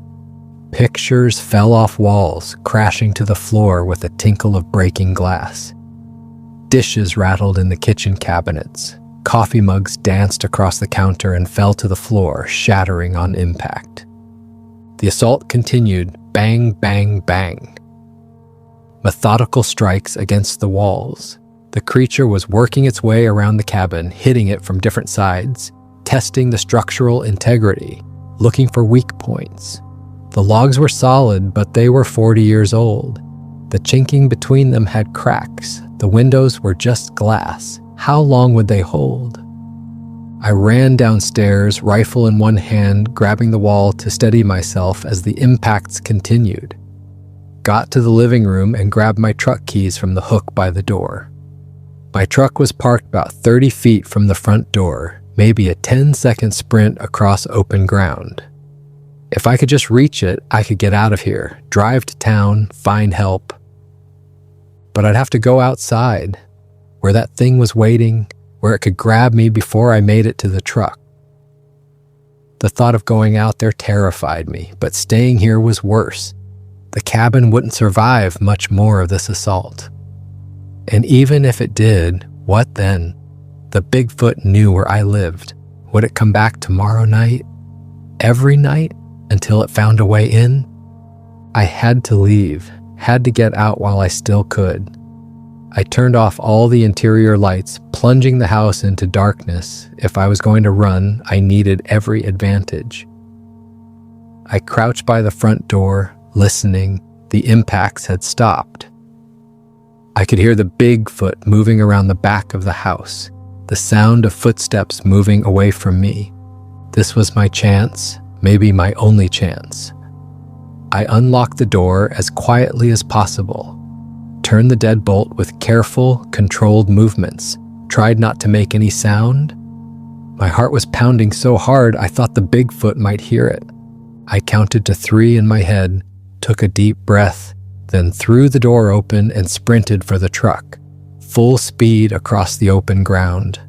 Pictures fell off walls, crashing to the floor with a tinkle of breaking glass. Dishes rattled in the kitchen cabinets. Coffee mugs danced across the counter and fell to the floor, shattering on impact. The assault continued, bang, bang, bang. Methodical strikes against the walls. The creature was working its way around the cabin, hitting it from different sides, testing the structural integrity, looking for weak points. The logs were solid, but they were 40 years old. The chinking between them had cracks. The windows were just glass. How long would they hold? I ran downstairs, rifle in one hand, grabbing the wall to steady myself as the impacts continued. Got to the living room and grabbed my truck keys from the hook by the door. My truck was parked about 30 feet from the front door, maybe a 10-second sprint across open ground. If I could just reach it, I could get out of here, drive to town, find help. But I'd have to go outside, where that thing was waiting, where it could grab me before I made it to the truck. The thought of going out there terrified me, but staying here was worse. The cabin wouldn't survive much more of this assault. And even if it did, what then? The Bigfoot knew where I lived. Would it come back tomorrow night? Every night? Until it found a way in? I had to leave, had to get out while I still could. I turned off all the interior lights, plunging the house into darkness. If I was going to run, I needed every advantage. I crouched by the front door, listening. The impacts had stopped. I could hear the Bigfoot moving around the back of the house, the sound of footsteps moving away from me. This was my chance, maybe my only chance. I unlocked the door as quietly as possible, turned the deadbolt with careful, controlled movements, tried not to make any sound. My heart was pounding so hard I thought the Bigfoot might hear it. I counted to 3 in my head, took a deep breath, then threw the door open and sprinted for the truck, full speed across the open ground.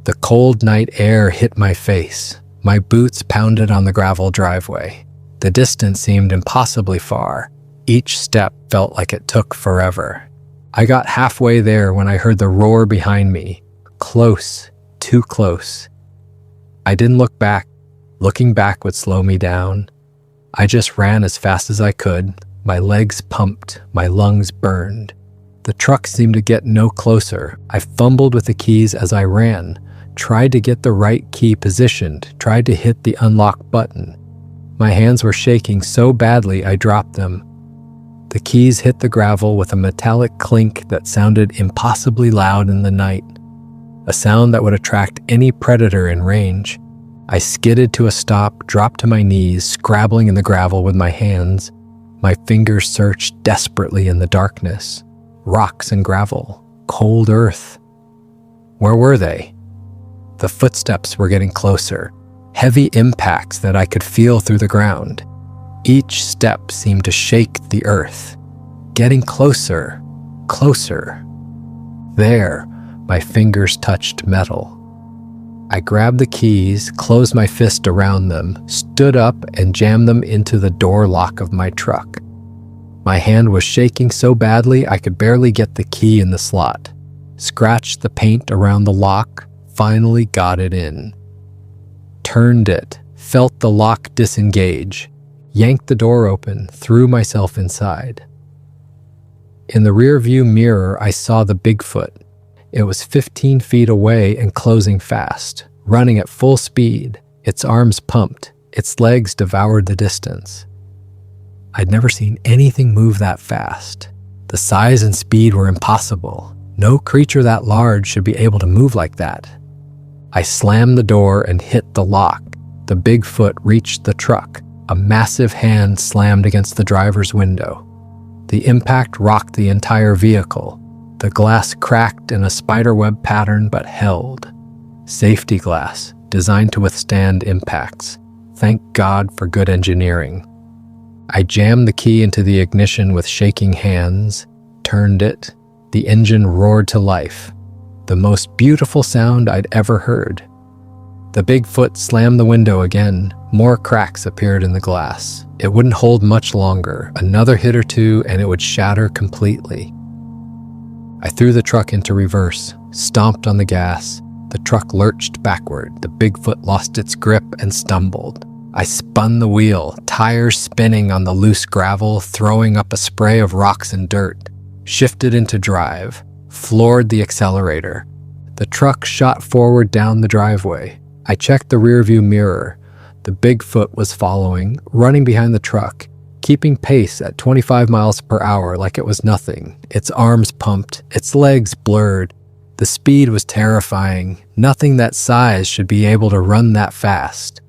The cold night air hit my face. My boots pounded on the gravel driveway. The distance seemed impossibly far. Each step felt like it took forever. I got halfway there when I heard the roar behind me. Close, too close. I didn't look back. Looking back would slow me down. I just ran as fast as I could. My legs pumped, my lungs burned. The truck seemed to get no closer. I fumbled with the keys as I ran, tried to get the right key positioned, tried to hit the unlock button. My hands were shaking so badly I dropped them. The keys hit the gravel with a metallic clink that sounded impossibly loud in the night, a sound that would attract any predator in range. I skidded to a stop, dropped to my knees, scrabbling in the gravel with my hands. My fingers searched desperately in the darkness. Rocks and gravel, cold earth. Where were they? The footsteps were getting closer, heavy impacts that I could feel through the ground. Each step seemed to shake the earth, getting closer, closer. There, my fingers touched metal. I grabbed the keys, closed my fist around them, stood up and jammed them into the door lock of my truck. My hand was shaking so badly I could barely get the key in the slot. Scratched the paint around the lock, finally got it in. Turned it, felt the lock disengage, yanked the door open, threw myself inside. In the rearview mirror, I saw the Bigfoot. It was 15 feet away and closing fast, running at full speed, its arms pumped, its legs devoured the distance. I'd never seen anything move that fast. The size and speed were impossible. No creature that large should be able to move like that. I slammed the door and hit the lock. The Bigfoot reached the truck. A massive hand slammed against the driver's window. The impact rocked the entire vehicle. The glass cracked in a spiderweb pattern but held. Safety glass, designed to withstand impacts. Thank God for good engineering. I jammed the key into the ignition with shaking hands, turned it. The engine roared to life. The most beautiful sound I'd ever heard. The Bigfoot slammed the window again. More cracks appeared in the glass. It wouldn't hold much longer. Another hit or two and it would shatter completely. I threw the truck into reverse, stomped on the gas. The truck lurched backward. The Bigfoot lost its grip and stumbled. I spun the wheel, tires spinning on the loose gravel, throwing up a spray of rocks and dirt. Shifted into drive, floored the accelerator. The truck shot forward down the driveway. I checked the rearview mirror. The Bigfoot was following, running behind the truck, keeping pace at 25 miles per hour like it was nothing. Its arms pumped, its legs blurred. The speed was terrifying. Nothing that size should be able to run that fast.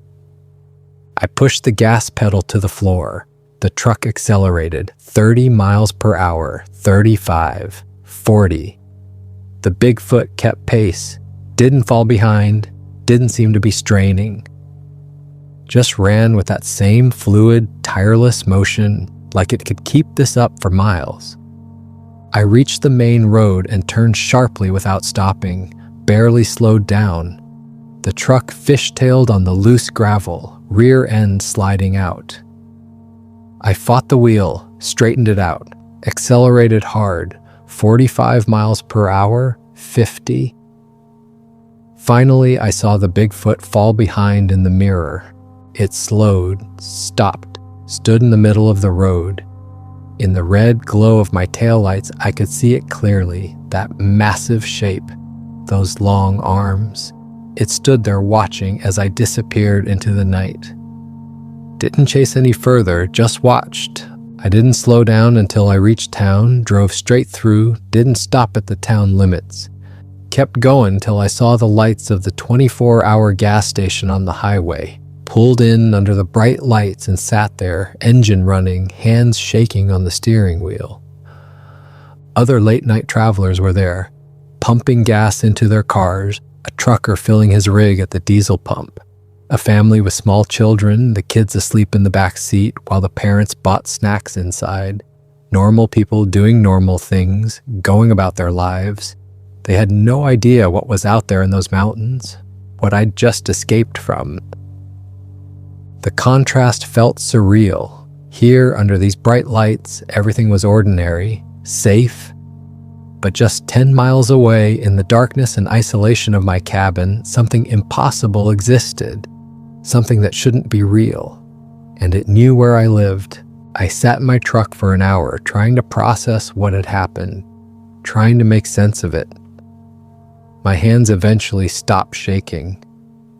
I pushed the gas pedal to the floor. The truck accelerated, 30 miles per hour, 35, 40. The Bigfoot kept pace, didn't fall behind, didn't seem to be straining. Just ran with that same fluid, tireless motion, like it could keep this up for miles. I reached the main road and turned sharply without stopping, barely slowed down. The truck fishtailed on the loose gravel, rear end sliding out. I fought the wheel, straightened it out, accelerated hard, 45 miles per hour, 50. Finally, I saw the Bigfoot fall behind in the mirror. It slowed, stopped, stood in the middle of the road. In the red glow of my taillights, I could see it clearly, that massive shape, those long arms. It stood there watching as I disappeared into the night. Didn't chase any further, just watched. I didn't slow down until I reached town, drove straight through, didn't stop at the town limits. Kept going till I saw the lights of the 24-hour gas station on the highway. Pulled in under the bright lights and sat there, engine running, hands shaking on the steering wheel. Other late-night travelers were there, pumping gas into their cars, a trucker filling his rig at the diesel pump. A family with small children, the kids asleep in the back seat while the parents bought snacks inside. Normal people doing normal things, going about their lives. They had no idea what was out there in those mountains, what I'd just escaped from. The contrast felt surreal. Here, under these bright lights, everything was ordinary, safe. But just 10 miles away, in the darkness and isolation of my cabin, something impossible existed. Something that shouldn't be real. And it knew where I lived. I sat in my truck for an hour, trying to process what had happened, trying to make sense of it. My hands eventually stopped shaking.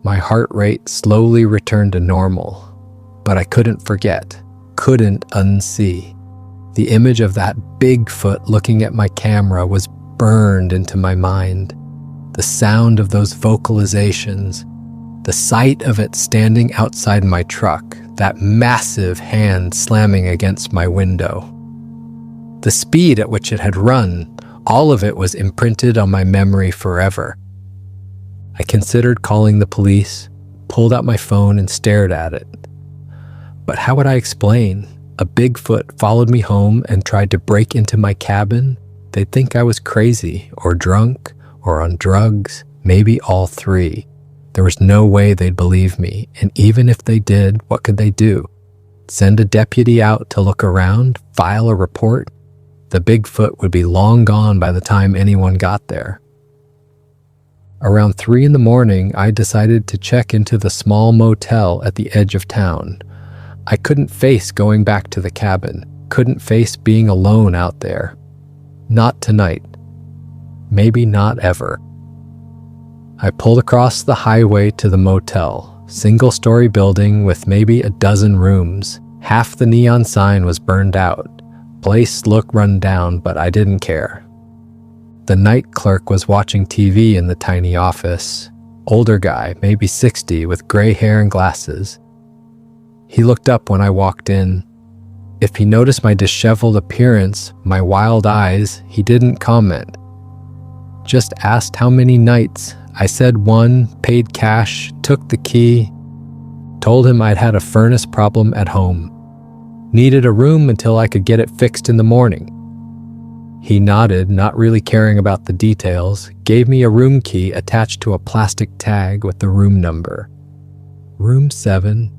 My heart rate slowly returned to normal. But I couldn't forget, couldn't unsee. The image of that Bigfoot looking at my camera was burned into my mind. The sound of those vocalizations, the sight of it standing outside my truck, that massive hand slamming against my window. The speed at which it had run, all of it was imprinted on my memory forever. I considered calling the police, pulled out my phone and stared at it. But how would I explain? A Bigfoot followed me home and tried to break into my cabin? They'd think I was crazy, or drunk, or on drugs, maybe all three. There was no way they'd believe me, and even if they did, what could they do? Send a deputy out to look around, file a report? The Bigfoot would be long gone by the time anyone got there. Around 3 a.m, I decided to check into the small motel at the edge of town. I couldn't face going back to the cabin, couldn't face being alone out there. Not tonight. Maybe not ever. I pulled across the highway to the motel, single-story building with maybe a dozen rooms. Half the neon sign was burned out. Place looked run down, but I didn't care. The night clerk was watching TV in the tiny office. Older guy, maybe 60, with gray hair and glasses. He looked up when I walked in. If he noticed my disheveled appearance, my wild eyes, he didn't comment. Just asked how many nights. I said 1, paid cash, took the key, told him I'd had a furnace problem at home. Needed a room until I could get it fixed in the morning. He nodded, not really caring about the details, gave me a room key attached to a plastic tag with the room number. Room 7.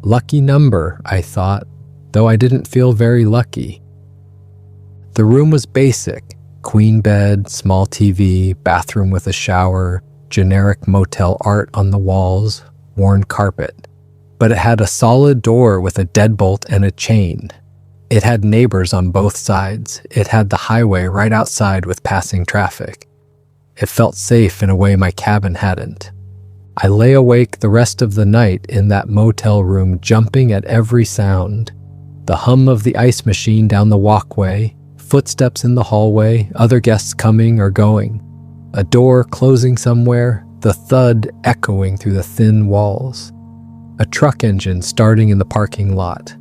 Lucky number, I thought, though I didn't feel very lucky. The room was basic. Queen bed, small TV, bathroom with a shower, generic motel art on the walls, worn carpet. But it had a solid door with a deadbolt and a chain. It had neighbors on both sides. It had the highway right outside with passing traffic. It felt safe in a way my cabin hadn't. I lay awake the rest of the night in that motel room, jumping at every sound. The hum of the ice machine down the walkway, footsteps in the hallway, other guests coming or going. A door closing somewhere, the thud echoing through the thin walls. A truck engine starting in the parking lot.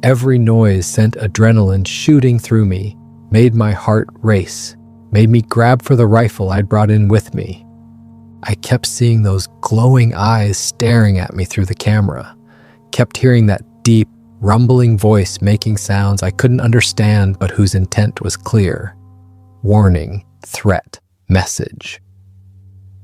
Every noise sent adrenaline shooting through me, made my heart race, made me grab for the rifle I'd brought in with me. I kept seeing those glowing eyes staring at me through the camera, kept hearing that deep, rumbling voice making sounds I couldn't understand but whose intent was clear. Warning, threat, message.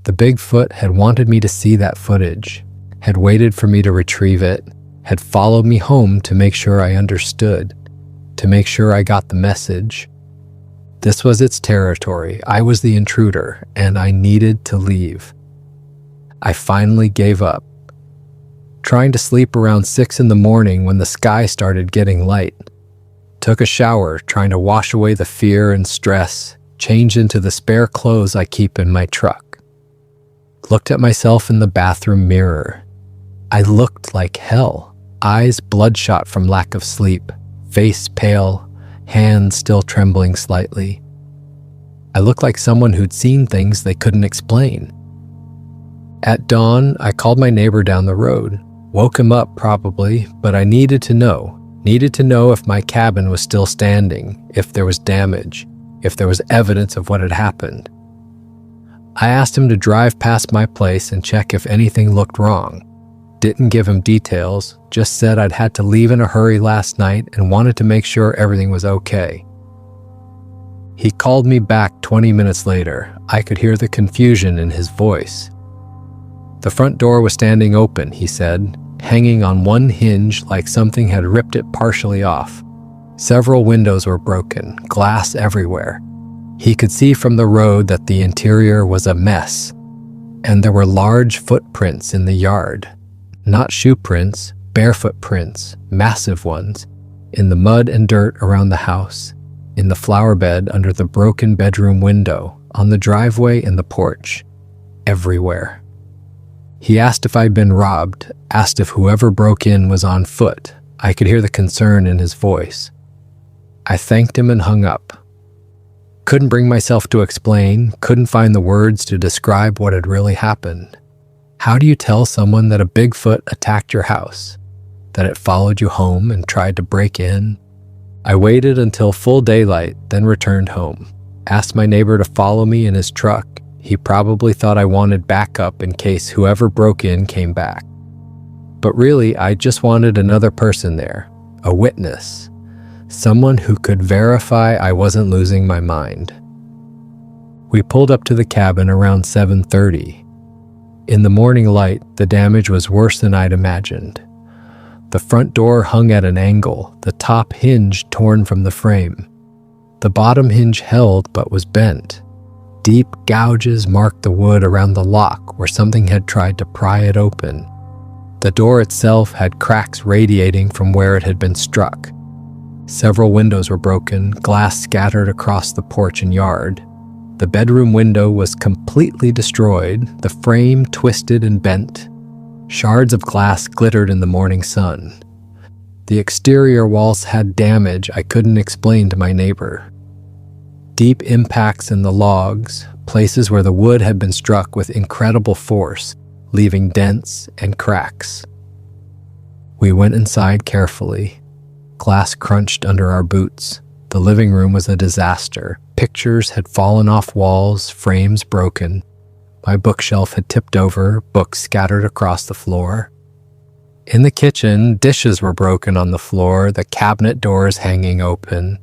The Bigfoot had wanted me to see that footage, had waited for me to retrieve it, had followed me home to make sure I understood, to make sure I got the message. This was its territory. I was the intruder, and I needed to leave. I finally gave up. Trying to sleep around 6 a.m. when the sky started getting light. Took a shower, trying to wash away the fear and stress, changed into the spare clothes I keep in my truck. Looked at myself in the bathroom mirror. I looked like hell. Eyes bloodshot from lack of sleep, face pale, hands still trembling slightly. I looked like someone who'd seen things they couldn't explain. At dawn, I called my neighbor down the road. Woke him up probably, but I needed to know if my cabin was still standing, if there was damage, if there was evidence of what had happened. I asked him to drive past my place and check if anything looked wrong. Didn't give him details, just said I'd had to leave in a hurry last night and wanted to make sure everything was okay. He called me back 20 minutes later. I could hear the confusion in his voice. The front door was standing open, he said, hanging on one hinge like something had ripped it partially off. Several windows were broken, glass everywhere. He could see from the road that the interior was a mess, and there were large footprints in the yard. Not shoe prints, barefoot prints, massive ones, in the mud and dirt around the house, in the flower bed under the broken bedroom window, on the driveway and the porch, everywhere. He asked if I'd been robbed, asked if whoever broke in was on foot. I could hear the concern in his voice. I thanked him and hung up. Couldn't bring myself to explain, couldn't find the words to describe what had really happened. How do you tell someone that a Bigfoot attacked your house? That it followed you home and tried to break in? I waited until full daylight, then returned home. Asked my neighbor to follow me in his truck. He probably thought I wanted backup in case whoever broke in came back. But really, I just wanted another person there, a witness, someone who could verify I wasn't losing my mind. We pulled up to the cabin around 7:30. In the morning light, the damage was worse than I'd imagined. The front door hung at an angle, the top hinge torn from the frame. The bottom hinge held but was bent. Deep gouges marked the wood around the lock where something had tried to pry it open. The door itself had cracks radiating from where it had been struck. Several windows were broken, glass scattered across the porch and yard. The bedroom window was completely destroyed, the frame twisted and bent. Shards of glass glittered in the morning sun. The exterior walls had damage I couldn't explain to my neighbor. Deep impacts in the logs, places where the wood had been struck with incredible force, leaving dents and cracks. We went inside carefully. Glass crunched under our boots. The living room was a disaster. Pictures had fallen off walls, frames broken. My bookshelf had tipped over, books scattered across the floor. In the kitchen, dishes were broken on the floor, the cabinet doors hanging open.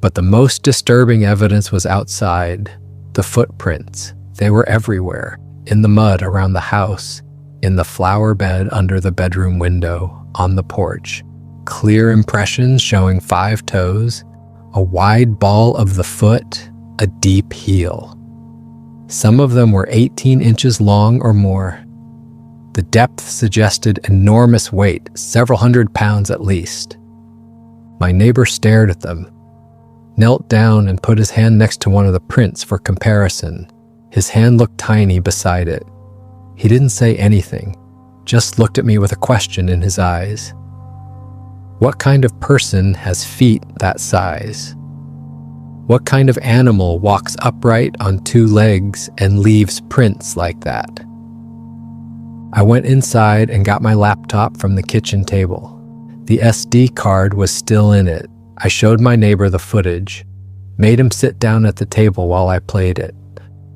But the most disturbing evidence was outside. The footprints. They were everywhere. In the mud around the house, in the flower bed under the bedroom window, on the porch. Clear impressions showing 5 toes, a wide ball of the foot, a deep heel. Some of them were 18 inches long or more. The depth suggested enormous weight, several hundred pounds at least. My neighbor stared at them, knelt down and put his hand next to one of the prints for comparison. His hand looked tiny beside it. He didn't say anything, just looked at me with a question in his eyes. What kind of person has feet that size? What kind of animal walks upright on 2 legs and leaves prints like that? I went inside and got my laptop from the kitchen table. The SD card was still in it. I showed my neighbor the footage, made him sit down at the table while I played it,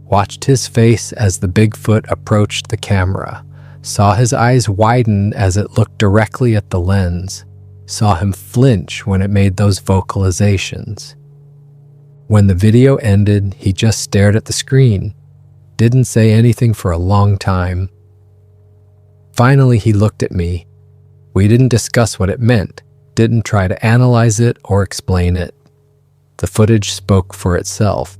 watched his face as the Bigfoot approached the camera, saw his eyes widen as it looked directly at the lens, saw him flinch when it made those vocalizations. When the video ended, he just stared at the screen, didn't say anything for a long time. Finally, he looked at me. We didn't discuss what it meant, didn't try to analyze it or explain it. The footage spoke for itself.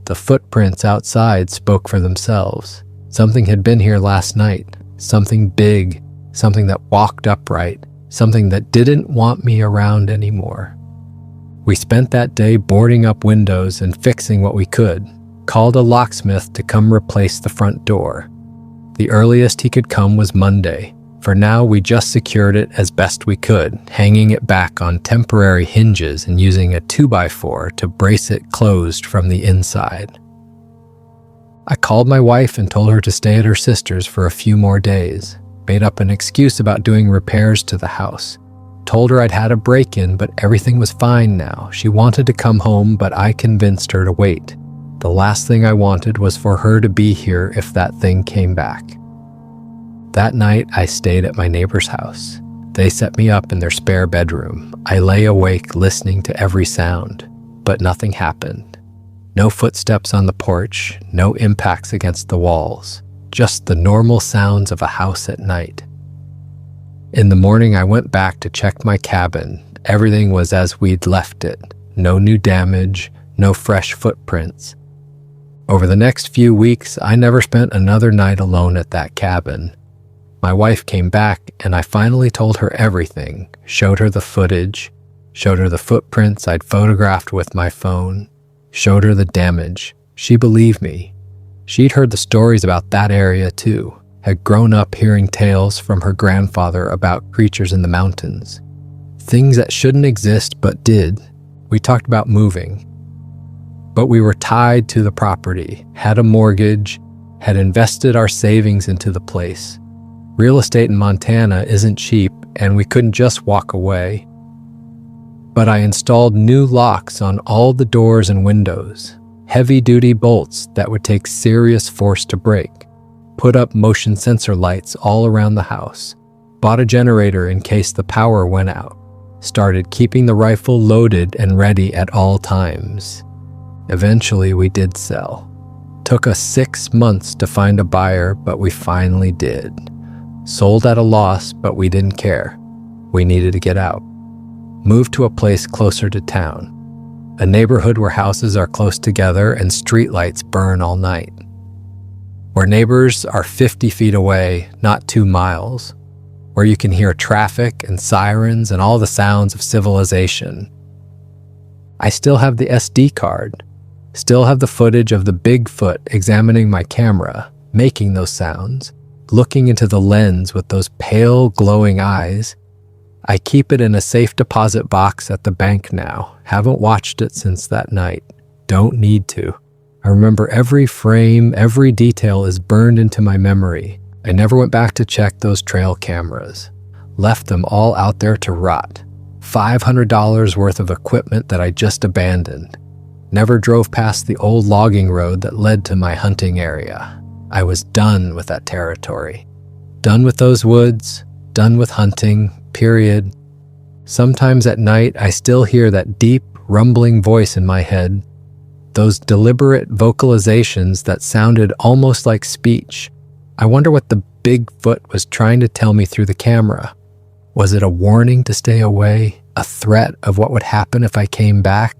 The footprints outside spoke for themselves. Something had been here last night, something big, something that walked upright, something that didn't want me around anymore. We spent that day boarding up windows and fixing what we could, called a locksmith to come replace the front door. The earliest he could come was Monday. For now, we just secured it as best we could, hanging it back on temporary hinges and using a 2x4 to brace it closed from the inside. I called my wife and told her to stay at her sister's for a few more days, made up an excuse about doing repairs to the house, told her I'd had a break-in but everything was fine now. She wanted to come home, but I convinced her to wait. The last thing I wanted was for her to be here if that thing came back. That night, I stayed at my neighbor's house. They set me up in their spare bedroom. I lay awake listening to every sound, but nothing happened. No footsteps on the porch, no impacts against the walls, just the normal sounds of a house at night. In the morning, I went back to check my cabin. Everything was as we'd left it. No new damage, no fresh footprints. Over the next few weeks, I never spent another night alone at that cabin. My wife came back and I finally told her everything, showed her the footage, showed her the footprints I'd photographed with my phone, showed her the damage. She believed me. She'd heard the stories about that area too, had grown up hearing tales from her grandfather about creatures in the mountains. Things that shouldn't exist but did, We talked about moving, but we were tied to the property, had a mortgage, had invested our savings into the place. Real estate in Montana isn't cheap, and we couldn't just walk away. But I installed new locks on all the doors and windows, heavy-duty bolts that would take serious force to break, put up motion sensor lights all around the house, bought a generator in case the power went out, started keeping the rifle loaded and ready at all times. Eventually, we did sell. Took us 6 months to find a buyer, but we finally did. Sold at a loss, but we didn't care. We needed to get out. Moved to a place closer to town. A neighborhood where houses are close together and streetlights burn all night. Where neighbors are 50 feet away, not 2 miles. Where you can hear traffic and sirens and all the sounds of civilization. I still have the SD card. Still have the footage of the Bigfoot examining my camera, making those sounds, looking into the lens with those pale, glowing eyes. I keep it in a safe deposit box at the bank now. Haven't watched it since that night. Don't need to. I remember every frame, every detail is burned into my memory. I never went back to check those trail cameras. Left them all out there to rot. $500 worth of equipment that I just abandoned. Never drove past the old logging road that led to my hunting area. I was done with that territory. Done with those woods, done with hunting, period. Sometimes at night, I still hear that deep, rumbling voice in my head. Those deliberate vocalizations that sounded almost like speech. I wonder what the Bigfoot was trying to tell me through the camera. Was it a warning to stay away? A threat of what would happen if I came back?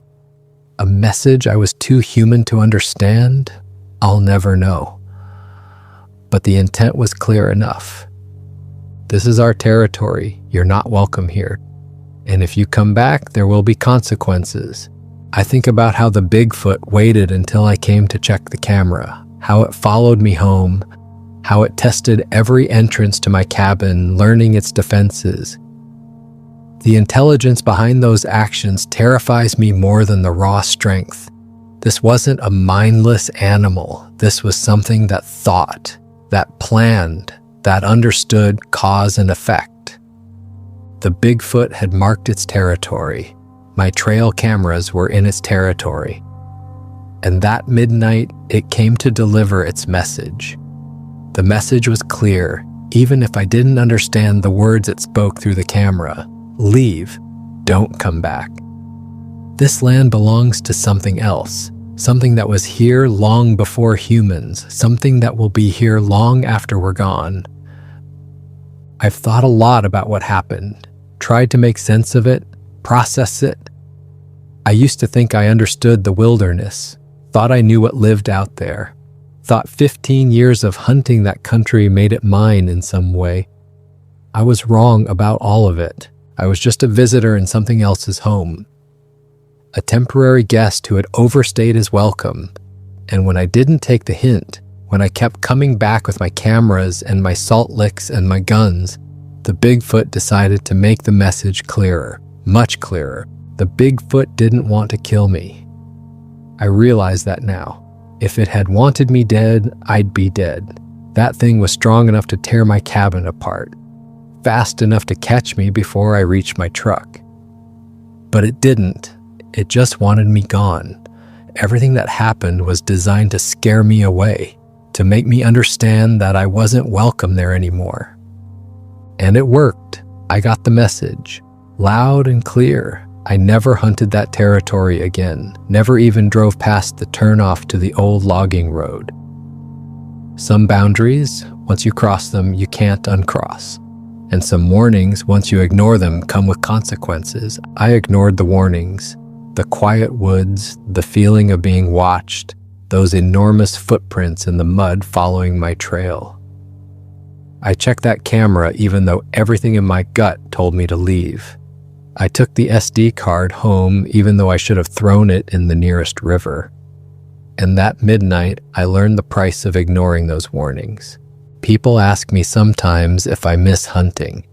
A message I was too human to understand? I'll never know. But the intent was clear enough. This is our territory. You're not welcome here. And if you come back, there will be consequences. I think about how the Bigfoot waited until I came to check the camera, how it followed me home, how it tested every entrance to my cabin, learning its defenses. The intelligence behind those actions terrifies me more than the raw strength. This wasn't a mindless animal. This was something that thought, that planned, that understood cause and effect. The Bigfoot had marked its territory. My trail cameras were in its territory. And that midnight, it came to deliver its message. The message was clear, even if I didn't understand the words it spoke through the camera. Leave. Don't come back. This land belongs to something else, something that was here long before humans, something that will be here long after we're gone. I've thought a lot about what happened, tried to make sense of it, process it. I used to think I understood the wilderness, thought I knew what lived out there, thought 15 years of hunting that country made it mine in some way. I was wrong about all of it. I was just a visitor in something else's home. A temporary guest who had overstayed his welcome. And when I didn't take the hint, when I kept coming back with my cameras and my salt licks and my guns, the Bigfoot decided to make the message clearer, much clearer. The Bigfoot didn't want to kill me. I realize that now. If it had wanted me dead, I'd be dead. That thing was strong enough to tear my cabin apart, fast enough to catch me before I reached my truck. But it didn't. It just wanted me gone. Everything that happened was designed to scare me away, to make me understand that I wasn't welcome there anymore. And it worked. I got the message, loud and clear. I never hunted that territory again, never even drove past the turnoff to the old logging road. Some boundaries, once you cross them, you can't uncross. And some warnings, once you ignore them, come with consequences. I ignored the warnings. The quiet woods, the feeling of being watched, those enormous footprints in the mud following my trail. I checked that camera even though everything in my gut told me to leave. I took the SD card home even though I should have thrown it in the nearest river. And that midnight, I learned the price of ignoring those warnings. People ask me sometimes if I miss hunting.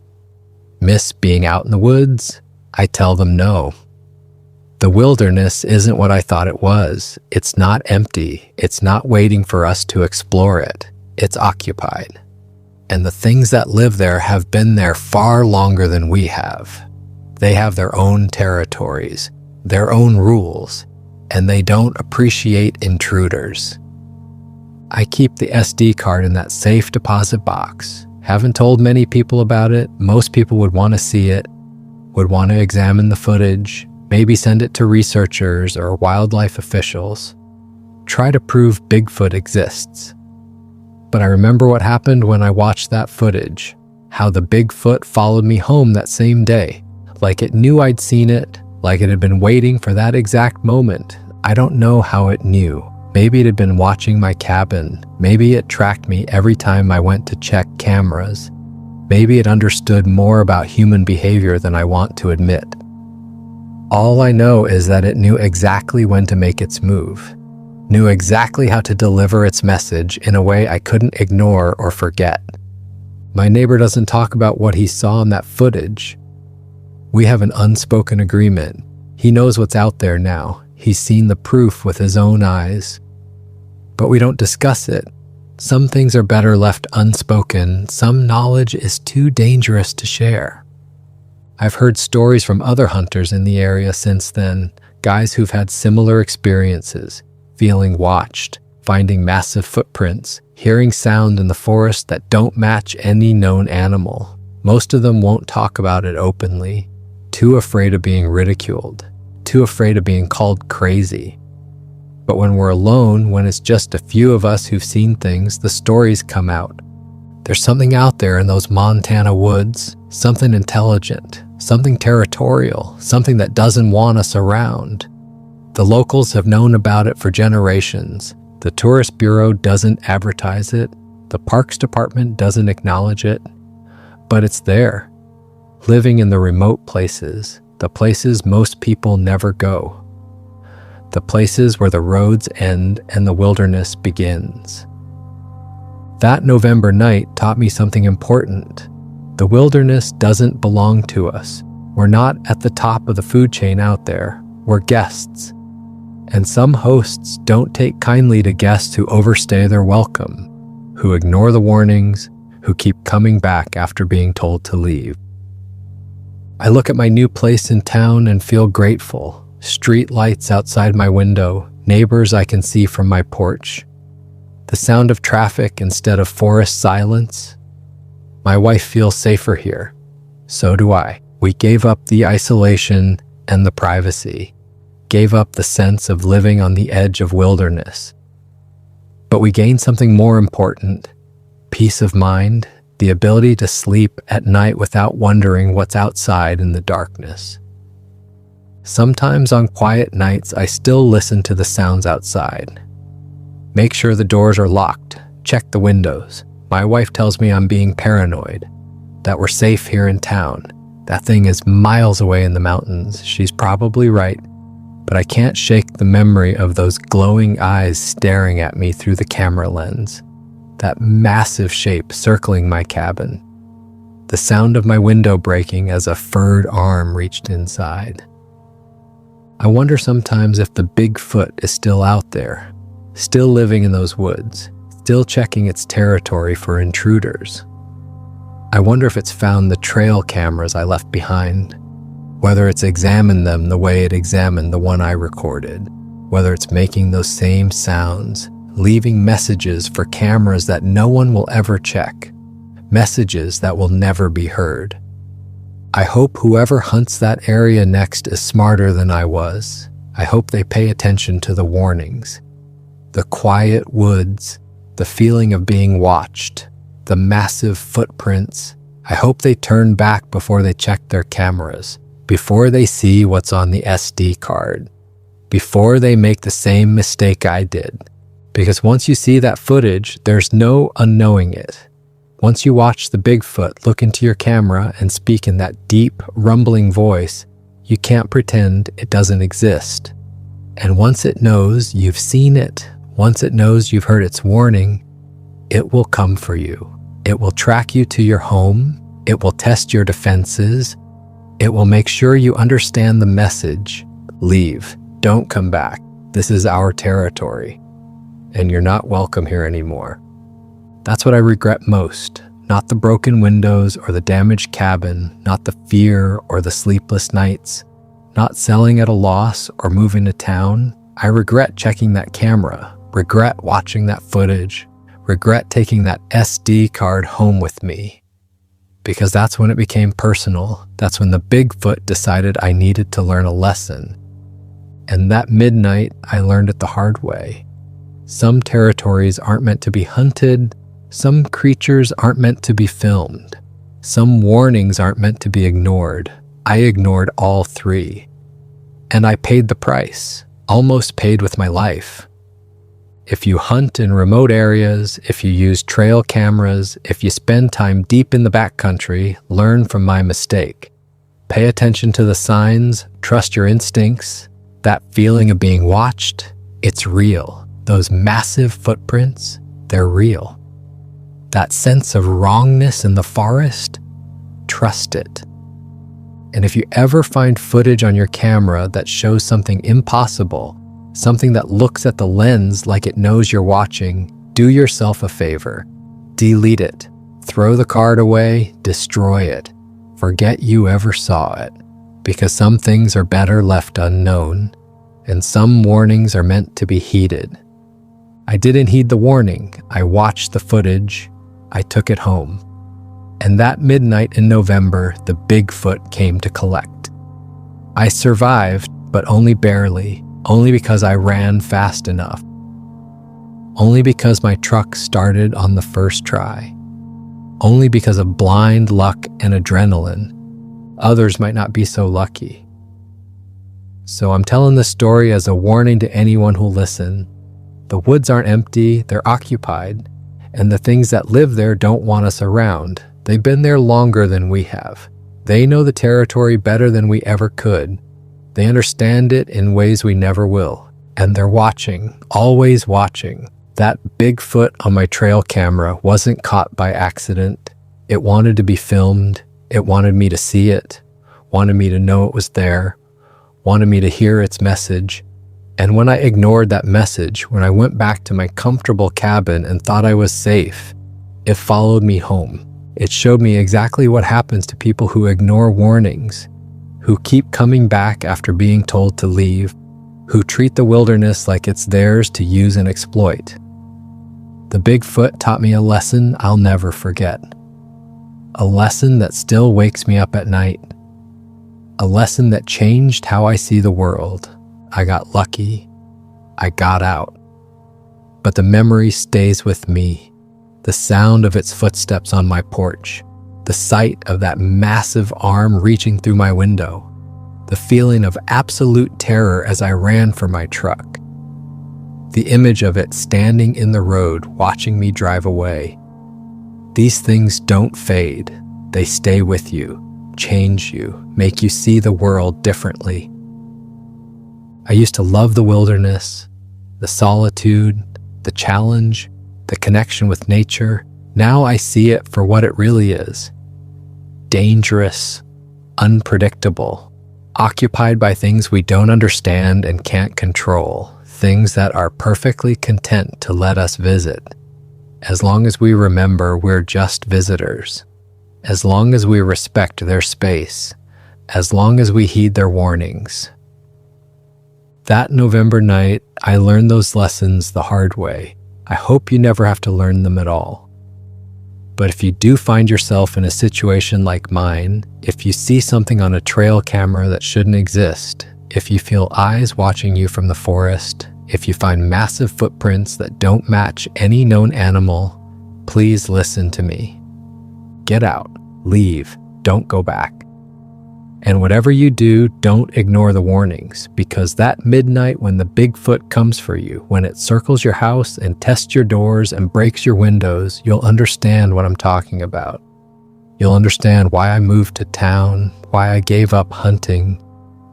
Miss being out in the woods? I tell them no. The wilderness isn't what I thought it was. It's not empty. It's not waiting for us to explore it. It's occupied. And the things that live there have been there far longer than we have. They have their own territories, their own rules, and they don't appreciate intruders. I keep the SD card in that safe deposit box. Haven't told many people about it. Most people would want to see it, would want to examine the footage, maybe send it to researchers or wildlife officials. Try to prove Bigfoot exists. But I remember what happened when I watched that footage, how the Bigfoot followed me home that same day, like it knew I'd seen it, like it had been waiting for that exact moment. I don't know how it knew. Maybe it had been watching my cabin. Maybe it tracked me every time I went to check cameras. Maybe it understood more about human behavior than I want to admit. All I know is that it knew exactly when to make its move, knew exactly how to deliver its message in a way I couldn't ignore or forget. My neighbor doesn't talk about what he saw in that footage. We have an unspoken agreement. He knows what's out there now. He's seen the proof with his own eyes. But we don't discuss it. Some things are better left unspoken. Some knowledge is too dangerous to share. I've heard stories from other hunters in the area since then, guys who've had similar experiences, feeling watched, finding massive footprints, hearing sound in the forest that don't match any known animal. Most of them won't talk about it openly, too afraid of being ridiculed, too afraid of being called crazy. But when we're alone, when it's just a few of us who've seen things, the stories come out. There's something out there in those Montana woods, something intelligent, something territorial, something that doesn't want us around. The locals have known about it for generations. The Tourist Bureau doesn't advertise it. The Parks Department doesn't acknowledge it. But it's there, living in the remote places, the places most people never go. The places where the roads end and the wilderness begins. That November night taught me something important. The wilderness doesn't belong to us. We're not at the top of the food chain out there. We're guests. And some hosts don't take kindly to guests who overstay their welcome, who ignore the warnings, who keep coming back after being told to leave. I look at my new place in town and feel grateful. Street lights outside my window, neighbors I can see from my porch. The sound of traffic instead of forest silence. My wife feels safer here. So do I. We gave up the isolation and the privacy, gave up the sense of living on the edge of wilderness. But we gained something more important, peace of mind, the ability to sleep at night without wondering what's outside in the darkness. Sometimes on quiet nights, I still listen to the sounds outside. Make sure the doors are locked, check the windows. My wife tells me I'm being paranoid, that we're safe here in town. That thing is miles away in the mountains. She's probably right, but I can't shake the memory of those glowing eyes staring at me through the camera lens, that massive shape circling my cabin, the sound of my window breaking as a furred arm reached inside. I wonder sometimes if the Bigfoot is still out there, still living in those woods, still checking its territory for intruders. I wonder if it's found the trail cameras I left behind, whether it's examined them the way it examined the one I recorded, whether it's making those same sounds, leaving messages for cameras that no one will ever check, messages that will never be heard. I hope whoever hunts that area next is smarter than I was. I hope they pay attention to the warnings, the quiet woods, the feeling of being watched, the massive footprints. I hope they turn back before they check their cameras, before they see what's on the SD card, before they make the same mistake I did. Because once you see that footage, there's no unknowing it. Once you watch the Bigfoot look into your camera and speak in that deep, rumbling voice, you can't pretend it doesn't exist. And once it knows you've seen it, once it knows you've heard its warning, it will come for you. It will track you to your home. It will test your defenses. It will make sure you understand the message, Leave. Don't come back. This is our territory, and you're not welcome here anymore. That's what I regret most. Not the broken windows or the damaged cabin, not the fear or the sleepless nights, not selling at a loss or moving to town. I regret checking that camera, regret watching that footage, regret taking that SD card home with me. Because that's when it became personal. That's when the Bigfoot decided I needed to learn a lesson. And that midnight, I learned it the hard way. Some territories aren't meant to be hunted. Some creatures aren't meant to be filmed. Some warnings aren't meant to be ignored. I ignored all three. And I paid the price, almost paid with my life. If you hunt in remote areas, if you use trail cameras, if you spend time deep in the backcountry, learn from my mistake. Pay attention to the signs, trust your instincts. That feeling of being watched, it's real. Those massive footprints, they're real. That sense of wrongness in the forest, trust it. And if you ever find footage on your camera that shows something impossible, something that looks at the lens like it knows you're watching, do yourself a favor. Delete it. Throw the card away, destroy it. Forget you ever saw it. Because some things are better left unknown, and some warnings are meant to be heeded. I didn't heed the warning. I watched the footage. I took it home. And that midnight in November, the Bigfoot came to collect. I survived, but only barely, only because I ran fast enough. Only because my truck started on the first try. Only because of blind luck and adrenaline. Others might not be so lucky. So I'm telling this story as a warning to anyone who'll listen. The woods aren't empty, they're occupied. And the things that live there don't want us around. They've been there longer than we have. They know the territory better than we ever could. They understand it in ways we never will. And they're watching, always watching. That Bigfoot on my trail camera wasn't caught by accident. It wanted to be filmed. It wanted me to see it, wanted me to know it was there, wanted me to hear its message. And when I ignored that message, when I went back to my comfortable cabin and thought I was safe, it followed me home. It showed me exactly what happens to people who ignore warnings, who keep coming back after being told to leave, who treat the wilderness like it's theirs to use and exploit. The Bigfoot taught me a lesson I'll never forget. A lesson that still wakes me up at night. A lesson that changed how I see the world. I got lucky. I got out. But the memory stays with me. The sound of its footsteps on my porch. The sight of that massive arm reaching through my window. The feeling of absolute terror as I ran for my truck. The image of it standing in the road watching me drive away. These things don't fade. They stay with you, change you, make you see the world differently. I used to love the wilderness, the solitude, the challenge, the connection with nature. Now I see it for what it really is. Dangerous, unpredictable, occupied by things we don't understand and can't control, things that are perfectly content to let us visit. As long as we remember we're just visitors, as long as we respect their space, as long as we heed their warnings. That November night, I learned those lessons the hard way. I hope you never have to learn them at all. But if you do find yourself in a situation like mine, if you see something on a trail camera that shouldn't exist, if you feel eyes watching you from the forest, if you find massive footprints that don't match any known animal, please listen to me. Get out, leave, don't go back. And whatever you do, don't ignore the warnings, because that midnight when the Bigfoot comes for you, when it circles your house and tests your doors and breaks your windows, you'll understand what I'm talking about. You'll understand why I moved to town, why I gave up hunting,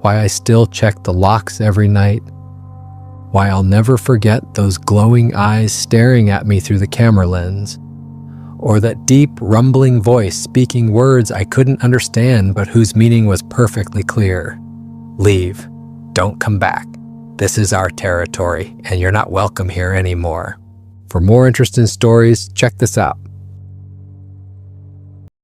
why I still check the locks every night, why I'll never forget those glowing eyes staring at me through the camera lens, or that deep, rumbling voice speaking words I couldn't understand but whose meaning was perfectly clear. Leave. don't come back. This is our territory, and you're not welcome here anymore. For more interesting stories, check this out.